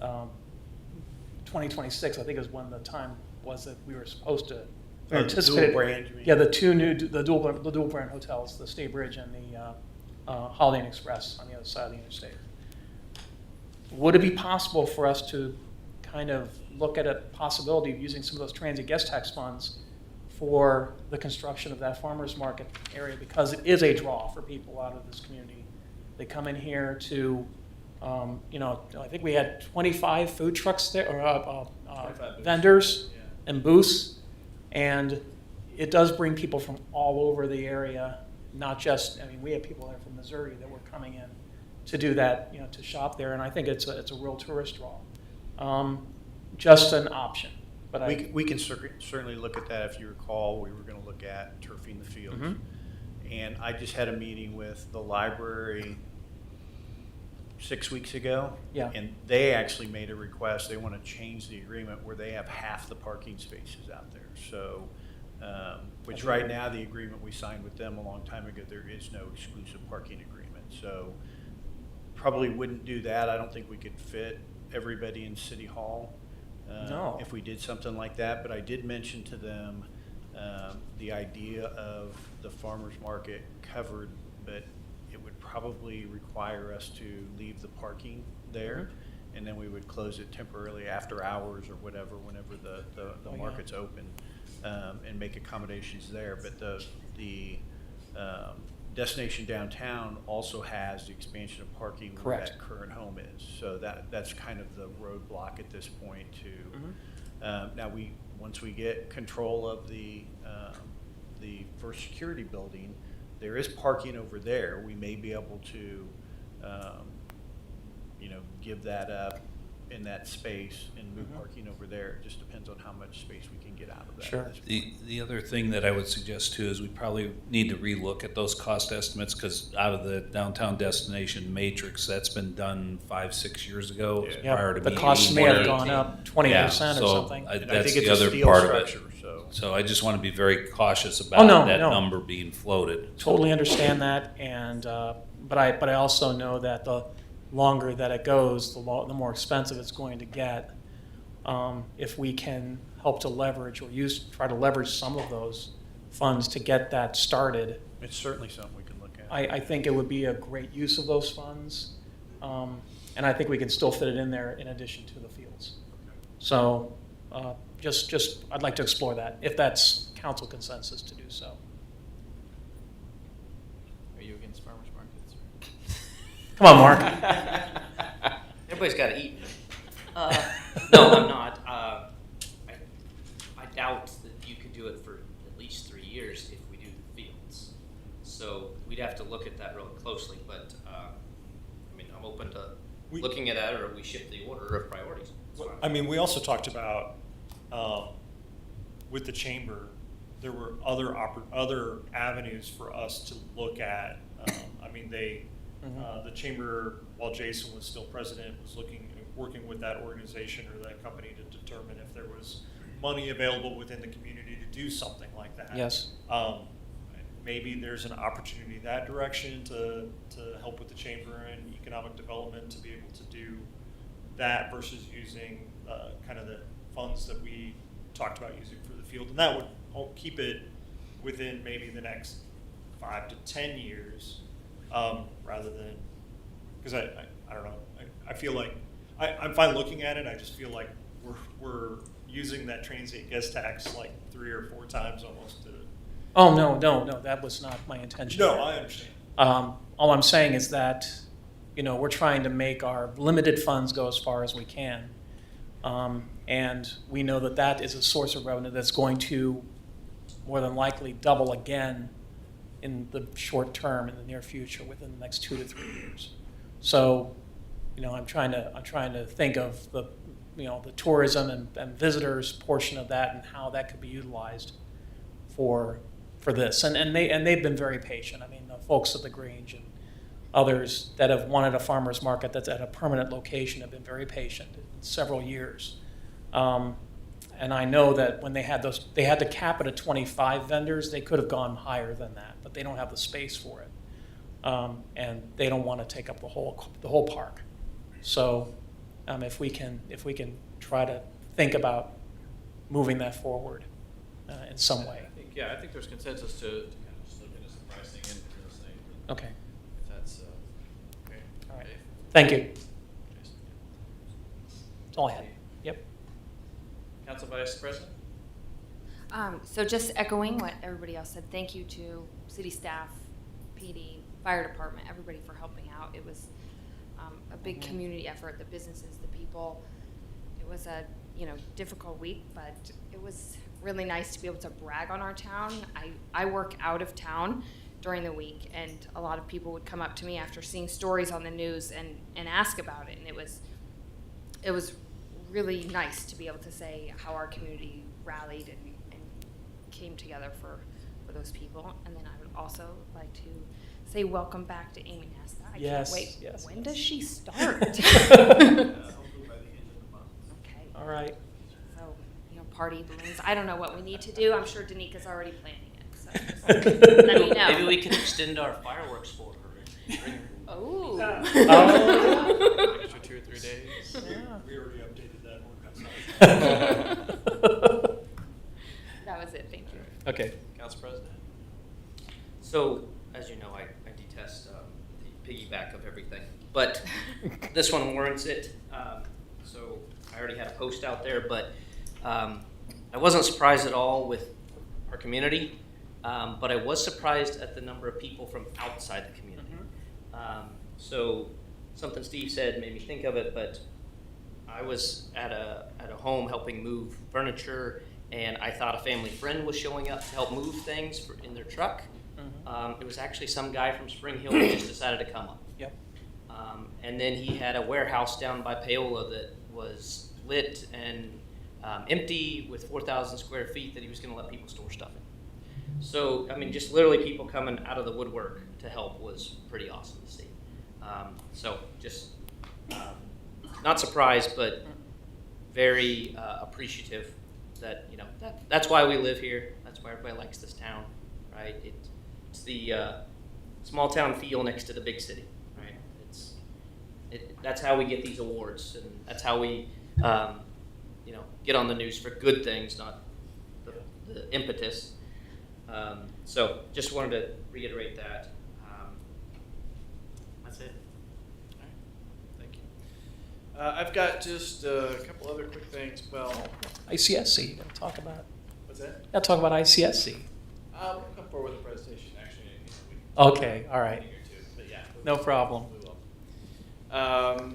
2026, I think, is when the time was that we were supposed to. We anticipated, dual brand, you mean? Yeah, the dual brand hotels, the Stay Bridge and the Holiday Inn Express on the other side of the interstate. Would it be possible for us to kind of look at a possibility of using some of those transit guest tax funds for the construction of that farmers market area, because it is a draw for people out of this community? They come in here to, I think we had 25 food trucks there, or vendors and booths, and it does bring people from all over the area, not just, we have people there from Missouri that were coming in to do that, to shop there, and I think it's a real tourist draw. Just an option. But we can certainly look at that. If you recall, we were going to look at turfing the fields. And I just had a meeting with the library 6 weeks ago. Yeah. And they actually made a request. They want to change the agreement where they have half the parking spaces out there. So, which right now, the agreement we signed with them a long time ago, there is no exclusive parking agreement. So probably wouldn't do that. I don't think we could fit everybody in City Hall No. if we did something like that. But I did mention to them the idea of the farmer's market covered, but it would probably require us to leave the parking there, and then we would close it temporarily after hours or whatever, whenever the yeah. market's open, and make accommodations there. But the Destination Downtown also has the expansion of parking where Correct. that current home is. So that's kind of the roadblock at this point to, now once we get control of the first security building, there is parking over there. We may be able to, give that up in that space and move parking over there. It just depends on how much space we can get out of that. Sure. at this point. The other thing that I would suggest too is we probably need to relook at those cost estimates, because out of the downtown destination matrix, that's been done 5-6 years ago Yeah, prior to the me costs being may have here. gone up 20% or something. And I That's think the it's a other steel part of it. structure, so. So I just want to be very cautious about Oh, no, that no. number being floated. Totally understand that, and but I also know that the longer that it goes, the more expensive it's going to get. If we can help to leverage or try to leverage some of those funds to get that started, It's certainly something we can look at. I think it would be a great use of those funds, and I think we can still fit it in there in addition to the fields. So just I'd like to explore that if that's council consensus to do so. Are you against farmers markets? Come on, Mark. Everybody's got to eat. No, I'm not. I doubt that you could do it for at least 3 years if we do the fields. So we'd have to look at that really closely. But I mean, I'm open to looking at that, or we shift the order of priorities. I mean, we also talked about, with the chamber, there were other avenues for us to look at. I mean, the chamber, while Jason was still president, was working with that organization or that company to determine if there was money available within the community to do something like that. Yes. Maybe there's an opportunity that direction to help with the chamber and economic development to be able to do that versus using kind of the funds that we talked about using for the field. And that would keep it within maybe the next 5 to 10 years, rather than, because I don't know, I feel like, I'm fine looking at it, I just feel like we're using that transient guest tax like 3 or 4 times almost to. Oh, no, that was not my intention. No, I understand. All I'm saying is that, we're trying to make our limited funds go as far as we can. And we know that that is a source of revenue that's going to more than likely double again in the short term, in the near future, within the next 2 to 3 years. So, I'm trying to think of the tourism and visitors portion of that and how that could be utilized for this. And they've been very patient. I mean, the folks at the Grange and others that have wanted a farmer's market that's at a permanent location have been very patient in several years. And I know that when they had to cap it at 25 vendors. They could have gone higher than that, but they don't have the space for it, and they don't want to take up the whole park. So, if we can try to think about moving that forward in some way. I think there's consensus to kind of just look at the pricing and this thing. Okay. If that's okay. All right. Dave? Thank you. Jason? That's all I had. Yep. Council Vice President? So just echoing what everybody else said, thank you to city staff, PD, fire department, everybody for helping out. It was a big community effort, the businesses, the people. It was a difficult week, but it was really nice to be able to brag on our town. I work out of town during the week, and a lot of people would come up to me after seeing stories on the news and ask about it, and it was really nice to be able to say how our community rallied and came together for those people. And then I would also like to say welcome back to Amy Nesta. I Yes, can't wait. yes, When yes. does she start? Okay, All right. so, party balloons. I don't know what we need to do. I'm sure Danika's already planning it, so just let me know. Maybe we can extend our fireworks for her. Oh. Extra 2 or 3 days. We already updated that one. That was it, thank you. Okay. Council President? So, as you know, I detest the piggyback of everything, but this one warrants it. So I already had a post out there, but I wasn't surprised at all with our community, but I was surprised at the number of people from outside the community. So something Steve said made me think of it, but I was at a home helping move furniture, and I thought a family friend was showing up to help move things in their truck. It was actually some guy from Spring Hill who just decided to come up. Yep. And then he had a warehouse down by Paola that was lit and empty with 4,000 square feet that he was going to let people store stuff in. So, I mean, just literally people coming out of the woodwork to help was pretty awesome to see. So, just not surprised, but very appreciative that, that's why we live here. That's why everybody likes this town, right? It's the small town feel next to the big city, right? That's how we get these awards, and that's how we, get on the news for good things, not the impetus. So just wanted to reiterate that. That's it. All right, thank you. I've got just a couple other quick things. Well, ICSC, you gotta talk about, what's that? gotta talk about ICSC. We'll come forward with a presentation, actually, in a week. Okay, all right. Meeting or two, but yeah. No problem. We will. I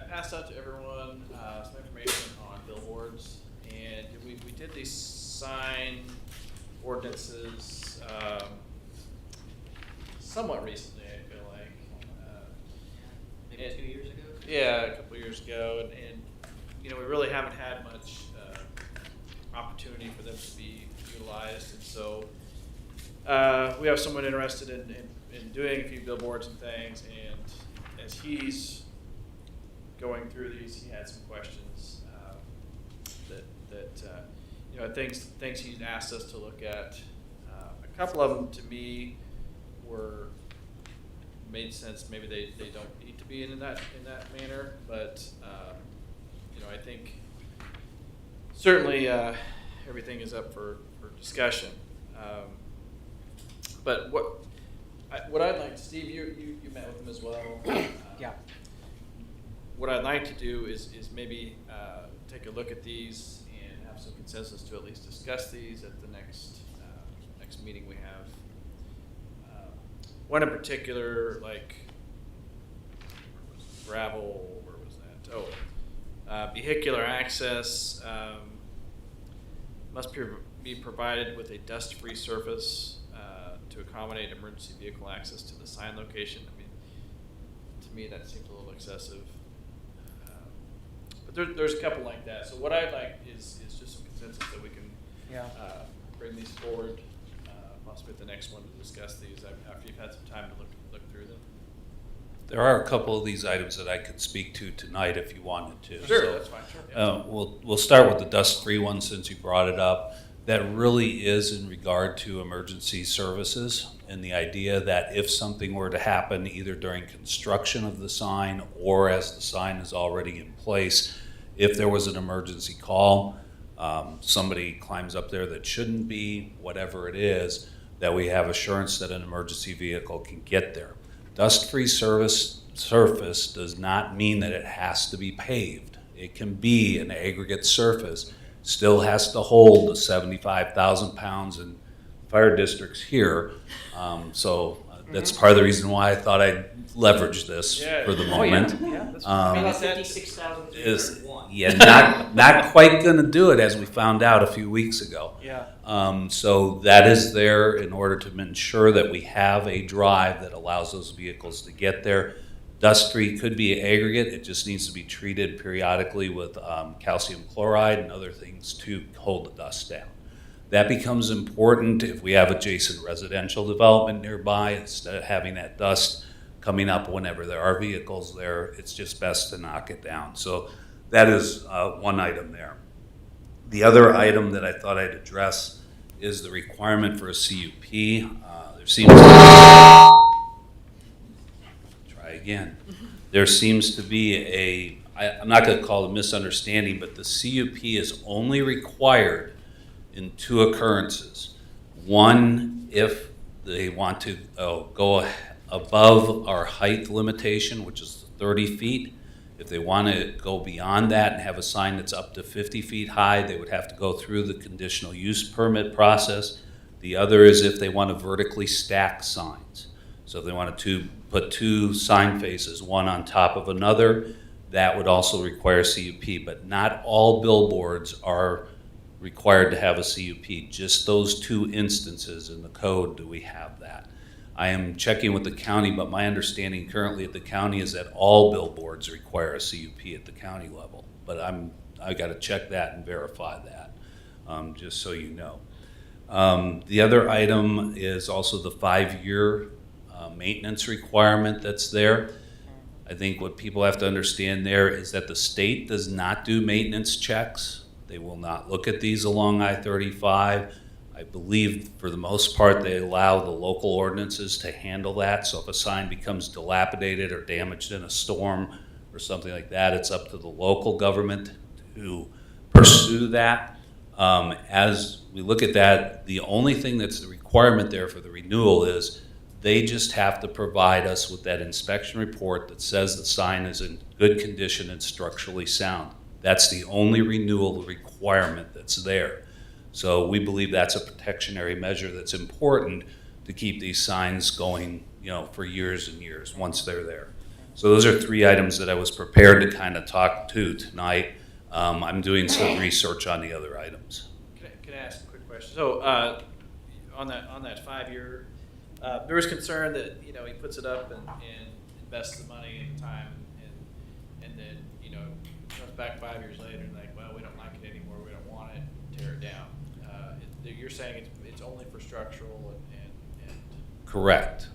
passed out to everyone some information on billboards, and we did these sign ordinances somewhat recently, I feel like. Maybe 2 years ago? Yeah, a couple of years ago, and we really haven't had much opportunity for them to be utilized, and so we have someone interested in doing a few billboards and things, and as he's going through these, he had some questions things he's asked us to look at. A couple of them to me made sense. Maybe they don't need to be in that manner, but I think certainly everything is up for discussion. But what I'd like, Steve, you met with him as well. Yeah. What I'd like to do is maybe take a look at these and have some consensus to at least discuss these at the next meeting we have. One in particular, like gravel, where was that? Vehicular access must be provided with a dust-free surface to accommodate emergency vehicle access to the sign location. I mean, to me, that seems a little excessive. But there's a couple like that. So what I'd like is just some consensus that we can bring these forward, possibly at the next one to discuss these after you've had some time to look through them. There are a couple of these items that I could speak to tonight if you wanted to. Sure, So, that's fine. Sure. Yeah. We'll start with the dust-free one since you brought it up. That really is in regard to emergency services and the idea that if something were to happen either during construction of the sign or as the sign is already in place, if there was an emergency call, somebody climbs up there that shouldn't be, whatever it is, that we have assurance that an emergency vehicle can get there. Dust-free surface does not mean that it has to be paved. It can be an aggregate surface, still has to hold the 75,000 pounds in fire districts here. That's part of the reason why I thought I'd leverage this for the moment. That's 56,301. Not quite going to do it, as we found out a few weeks ago. Yeah. So that is there in order to ensure that we have a drive that allows those vehicles to get there. Dust-free could be aggregate. It just needs to be treated periodically with calcium chloride and other things to hold the dust down. That becomes important if we have adjacent residential development nearby. Instead of having that dust coming up whenever there are vehicles there, it's just best to knock it down. So that is one item there. The other item that I thought I'd address is the requirement for a CUP. There seems to try again. There seems to be I'm not going to call it a misunderstanding, but the CUP is only required in two occurrences. One, if they want to go above our height limitation, which is 30 feet. If they want to go beyond that and have a sign that's up to 50 feet high, they would have to go through the conditional use permit process. The other is if they want to vertically stack signs. So if they wanted to put two sign faces, one on top of another, that would also require CUP. But not all billboards are required to have a CUP. Just those two instances in the code do we have that. I am checking with the county, but my understanding currently at the county is that all billboards require a CUP at the county level. But I got to check that and verify that, just so you know. The other item is also the 5-year maintenance requirement that's there. I think what people have to understand there is that the state does not do maintenance checks. They will not look at these along I-35. I believe for the most part they allow the local ordinances to handle that. So if a sign becomes dilapidated or damaged in a storm or something like that, it's up to the local government to pursue that. As we look at that, the only thing that's the requirement there for the renewal is they just have to provide us with that inspection report that says the sign is in good condition and structurally sound. That's the only renewal requirement that's there. So we believe that's a protectionary measure that's important to keep these signs going, for years and years once they're there. So those are 3 items that I was prepared to kind of talk to tonight. I'm doing some research on the other items. Can I ask a quick question? So on that 5-year, there was concern that he puts it up and invests the money and the time and then comes back 5 years later and like, well, we don't like it anymore, we don't want it, tear it down. You're saying it's only for structural and Correct.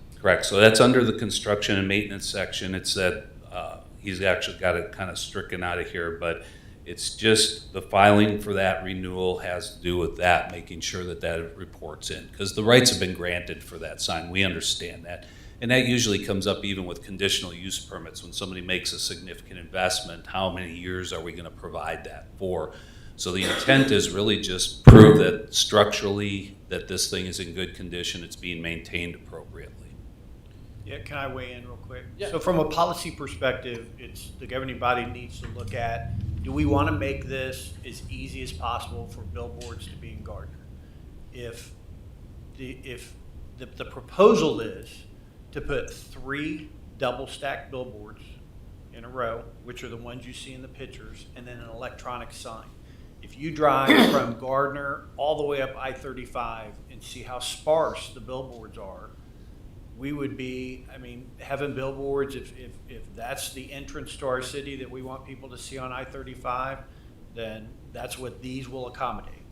So that's under the construction and maintenance section. It said he's actually got it kind of stricken out of here, but it's just the filing for that renewal has to do with that, making sure that reports in, because the rights have been granted for that sign. We understand that. And that usually comes up even with conditional use permits. When somebody makes a significant investment, how many years are we going to provide that for? So the intent is really just prove that structurally that this thing is in good condition, it's being maintained appropriately. Yeah, can I weigh in real quick? Yeah. So from a policy perspective, it's the governing body needs to look at, do we want to make this as easy as possible for billboards to be in Gardner? If the proposal is to put 3 double-stacked billboards in a row, which are the ones you see in the pictures, and then an electronic sign. If you drive from Gardner all the way up I-35 and see how sparse the billboards are, we would be, having billboards, if that's the entrance to our city that we want people to see on I-35, then that's what these will accommodate,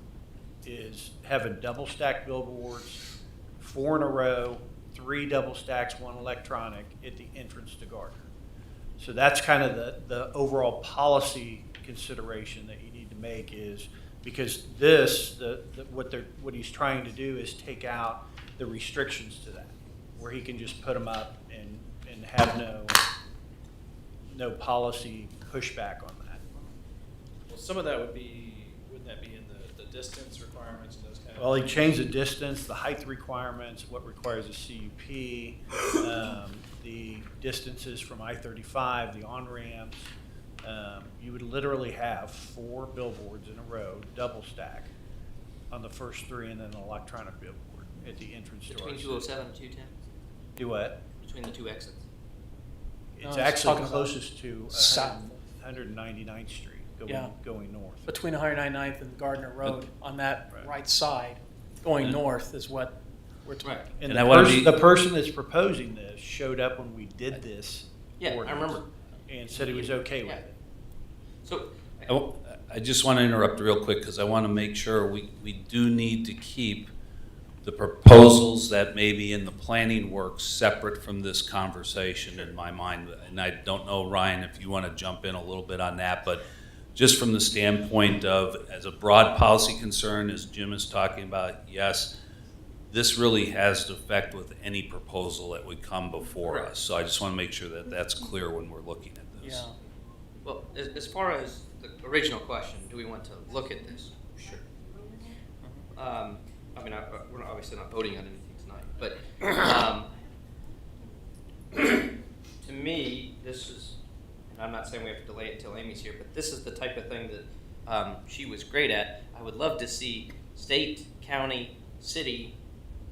is having double-stacked billboards, 4 in a row, 3 double stacks, 1 electronic at the entrance to Gardner. So that's kind of the overall policy consideration that you need to make, is because this, what he's trying to do is take out the restrictions to that, where he can just put them up and have no policy pushback on that. well, some of that wouldn't that be in the distance requirements and those kind of? Well, he changed the distance, the height requirements, what requires a CUP, the distances from I-35, the on-ramps. You would literally have 4 billboards in a row, double stack, on the first 3, and then an electronic billboard at the entrance to our Between city. 207 and 210, Do what? between the 2 exits. It's it's actually talking about closest to south. 199th Street Yeah. going north. Between 199th and Gardner Road, on that Right. right side, going north is what we're talking. Right. And And I wanna be- the person that's proposing this showed up when we did this. Yeah, I ordinance remember. And said he was okay with Yeah. it. So, I just want to interrupt real quick because I want to make sure we do need to keep the proposals that may be in the planning work separate from this conversation in my mind. And I don't know, Ryan, if you want to jump in a little bit on that, but just from the standpoint of, as a broad policy concern, as Jim is talking about, yes, this really has effect with any proposal that would come before us. So I just want to make sure that that's clear when we're looking at this. Yeah. Well, as far as the original question, do we want to look at this? Sure. I mean, we're obviously not voting on anything tonight, but to me, this is, and I'm not saying we have to delay it until Amy's here, but this is the type of thing that she was great at. I would love to see state, county, city,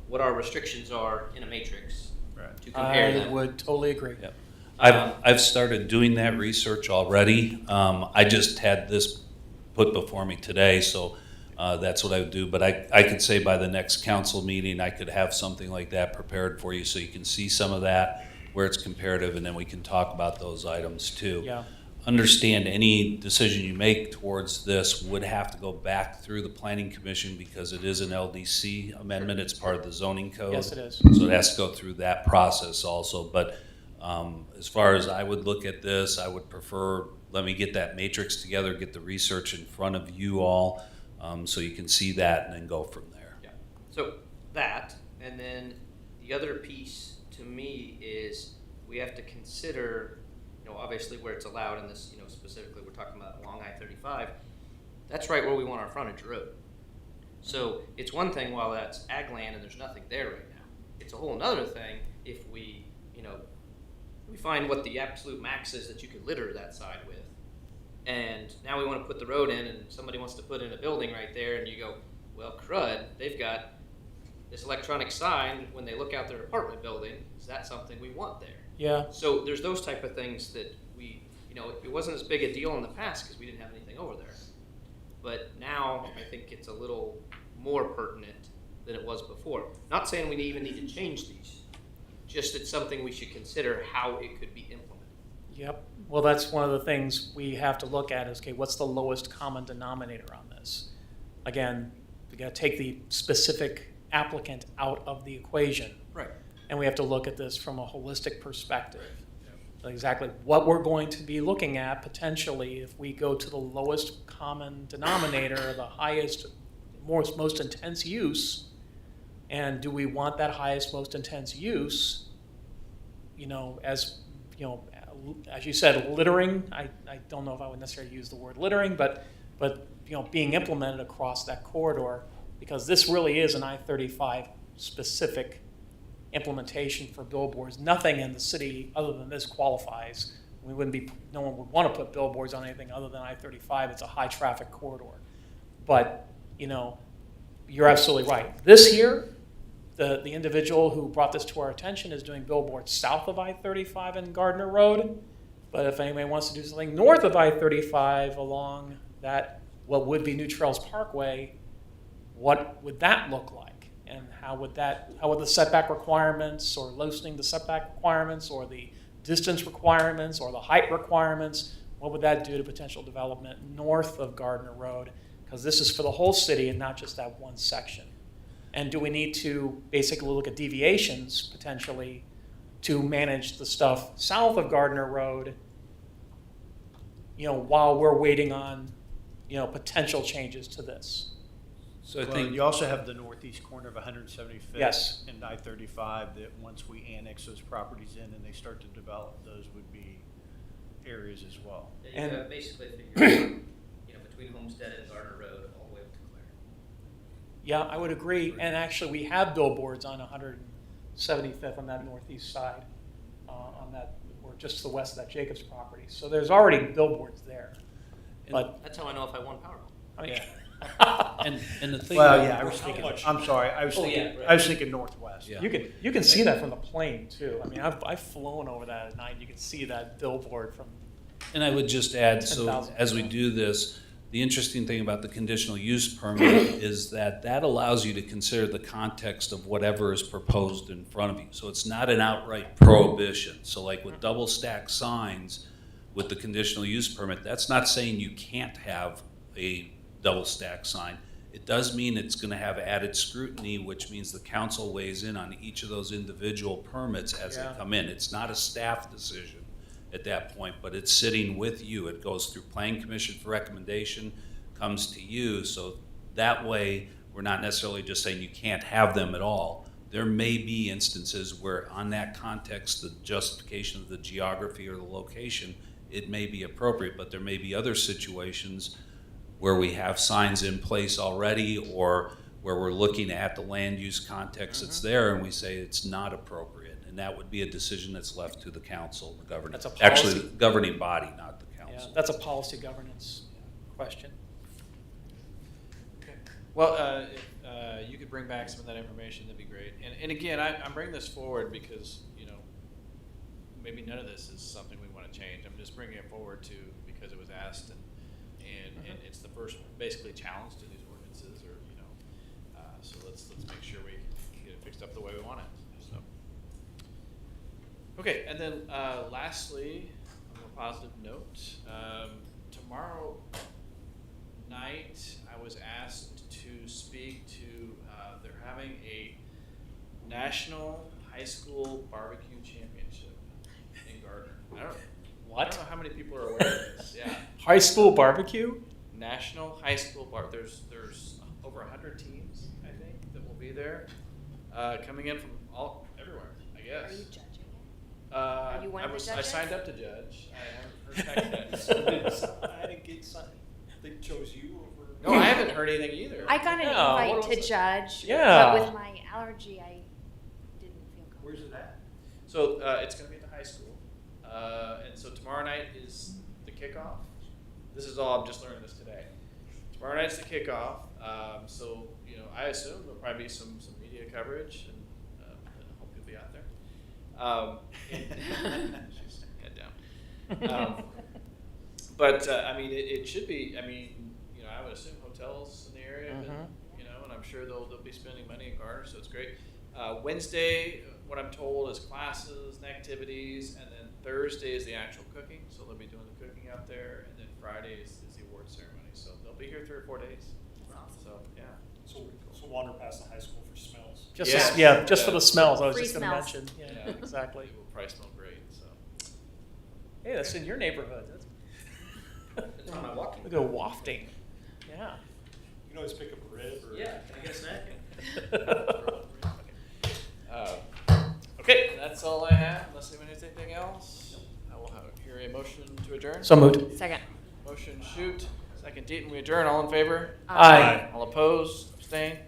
what our restrictions are in a matrix to compare I them. would totally agree. Yep. I've started doing that research already. I just had this put before me today, so that's what I would do. But I could say by the next council meeting, I could have something like that prepared for you so you can see some of that, where it's comparative, and then we can talk about those items too. Yeah. Understand any decision you make towards this would have to go back through the Planning Commission because it is an LDC amendment. It's part of the zoning code. Yes, it is. So it has to go through that process also. But as far as I would look at this, I would prefer, let me get that matrix together, get the research in front of you all so you can see that and then go from there. Yeah. So that, and then the other piece to me is we have to consider, obviously where it's allowed in this, specifically we're talking about along I-35, that's right where we want our frontage road. So it's one thing while that's ag land and there's nothing there right now. It's a whole other thing if we, we find what the absolute max is that you could litter that side with. And now we want to put the road in and somebody wants to put in a building right there and you go, well, crud, they've got this electronic sign when they look out their apartment building. Is that something we want there? Yeah. So there's those type of things that we, it wasn't as big a deal in the past because we didn't have anything over there. But now I think it's a little more pertinent than it was before. Not saying we even need to change these, just it's something we should consider how it could be implemented. Yep. Well, that's one of the things we have to look at is, okay, what's the lowest common denominator on this? Again, we got to take the specific applicant out of the equation. Right. And we have to look at this from a holistic perspective. So exactly what we're going to be looking at potentially if we go to the lowest common denominator, the highest, most intense use, and do we want that highest, most intense use, as you said, littering, I don't know if I would necessarily use the word littering, but being implemented across that corridor, because this really is an I-35 specific implementation for billboards. Nothing in the city other than this qualifies. No one would want to put billboards on anything other than I-35. It's a high traffic corridor. But, you're absolutely right. This year, the individual who brought this to our attention is doing billboards south of I-35 and Gardner Road. But if anybody wants to do something north of I-35 along that, what would be New Trails Parkway, what would that look like? And how would the setback requirements or loosening the setback requirements or the distance requirements or the height requirements, what would that do to potential development north of Gardner Road? Because this is for the whole city and not just that one section. And do we need to basically look at deviations potentially to manage the stuff south of Gardner Road, while we're waiting on, potential changes to this? So I Well, think you also have the northeast corner of 175th Yes. and I-35 that once we annex those properties in and they start to develop, those would be areas as well. And- Basically figure, between Homestead and Gardner Road all the way up to Clare. Yeah, I would agree. And actually, we have billboards on 175th on that northeast side, on that, or just to the west of that Jacobs property. So there's already billboards there. But That's how I know if I won Powerball. I mean, and the thing. Well, about- yeah, I was thinking, I'm sorry, I was Oh, thinking, yeah, right. I was thinking northwest. Yeah. you can see that from the plane too. I mean, I've flown over that at night. You can see that billboard from. And I would just add, so 10,000. as we do this, the interesting thing about the conditional use permit is that allows you to consider the context of whatever is proposed in front of you. So it's not an outright prohibition. So like with double stack signs, with the conditional use permit, that's not saying you can't have a double stack sign. It does mean it's gonna have added scrutiny, which means the council weighs in on each of those individual permits as they Yeah. come in. It's not a staff decision at that point, but it's sitting with you. It goes through Planning Commission for recommendation, comes to you, so that way, we're not necessarily just saying you can't have them at all. There may be instances where on that context, the justification of the geography or the location, it may be appropriate, but there may be other situations where we have signs in place already, or where we're looking at the land use context that's there and we say it's not appropriate. And that would be a decision that's left to the council, the governing, That's a actually, policy. the governing body, not the Yeah, council. that's a policy governance question. Well, if you could bring back some of that information, that'd be great. And again, I'm bringing this forward because, you know, maybe none of this is something we want to change. I'm just bringing it forward because it was asked and it's the first basically challenge to these ordinances, or, you know, so let's make sure we get it fixed up the way we want it. So, okay, and then lastly, on a more positive note, tomorrow night I was asked to speak to, they're having a national high school barbecue championship in Gardner. I don't know how many people are aware of this. Yeah. High school barbecue? National high school bar. There's over 100 teams, I think, that will be there, coming in from everywhere, I guess. Are you judging it? Are you one of the I judges? signed up to judge. I haven't heard back yet. I didn't get signed. They chose you over. No, I haven't heard anything either. I got an Yeah, invite what to was it? judge, Yeah. but with my allergy, I didn't feel comfortable. Where's it at? So it's going to be at the high school, and so tomorrow night is the kickoff. This is all I'm just learning this today. Tomorrow night's the kickoff. So you know, I assume there'll probably be some media coverage, and I hope you'll be out there. She's head down. But I mean, it should be. I mean, you know, I would assume hotels in the area, but, you know, and I'm sure they'll be spending money in Gardner, so it's great. Wednesday, what I'm told, is classes and activities, and then Thursday is the actual cooking. So they'll be doing the cooking out there, and then Friday is the award ceremony. So they'll be here 3 or 4 days. So yeah. So wander past the high school for smells. Just Yeah. just for the smells. I was Free just going to smells. mention. Yeah, Yeah. exactly. It will probably smell great. So Hey, that's in your neighborhood. That's It's on my walking. look at wafting. Yeah. You can always pick up a rib or. Yeah, can I get a snack? okay, that's all I have. Unless anyone has anything else, I will hear a motion to adjourn. So moved. Second. Motion shoot. Second Deaton, we adjourn. All in favor? Aye. All opposed? Abstain?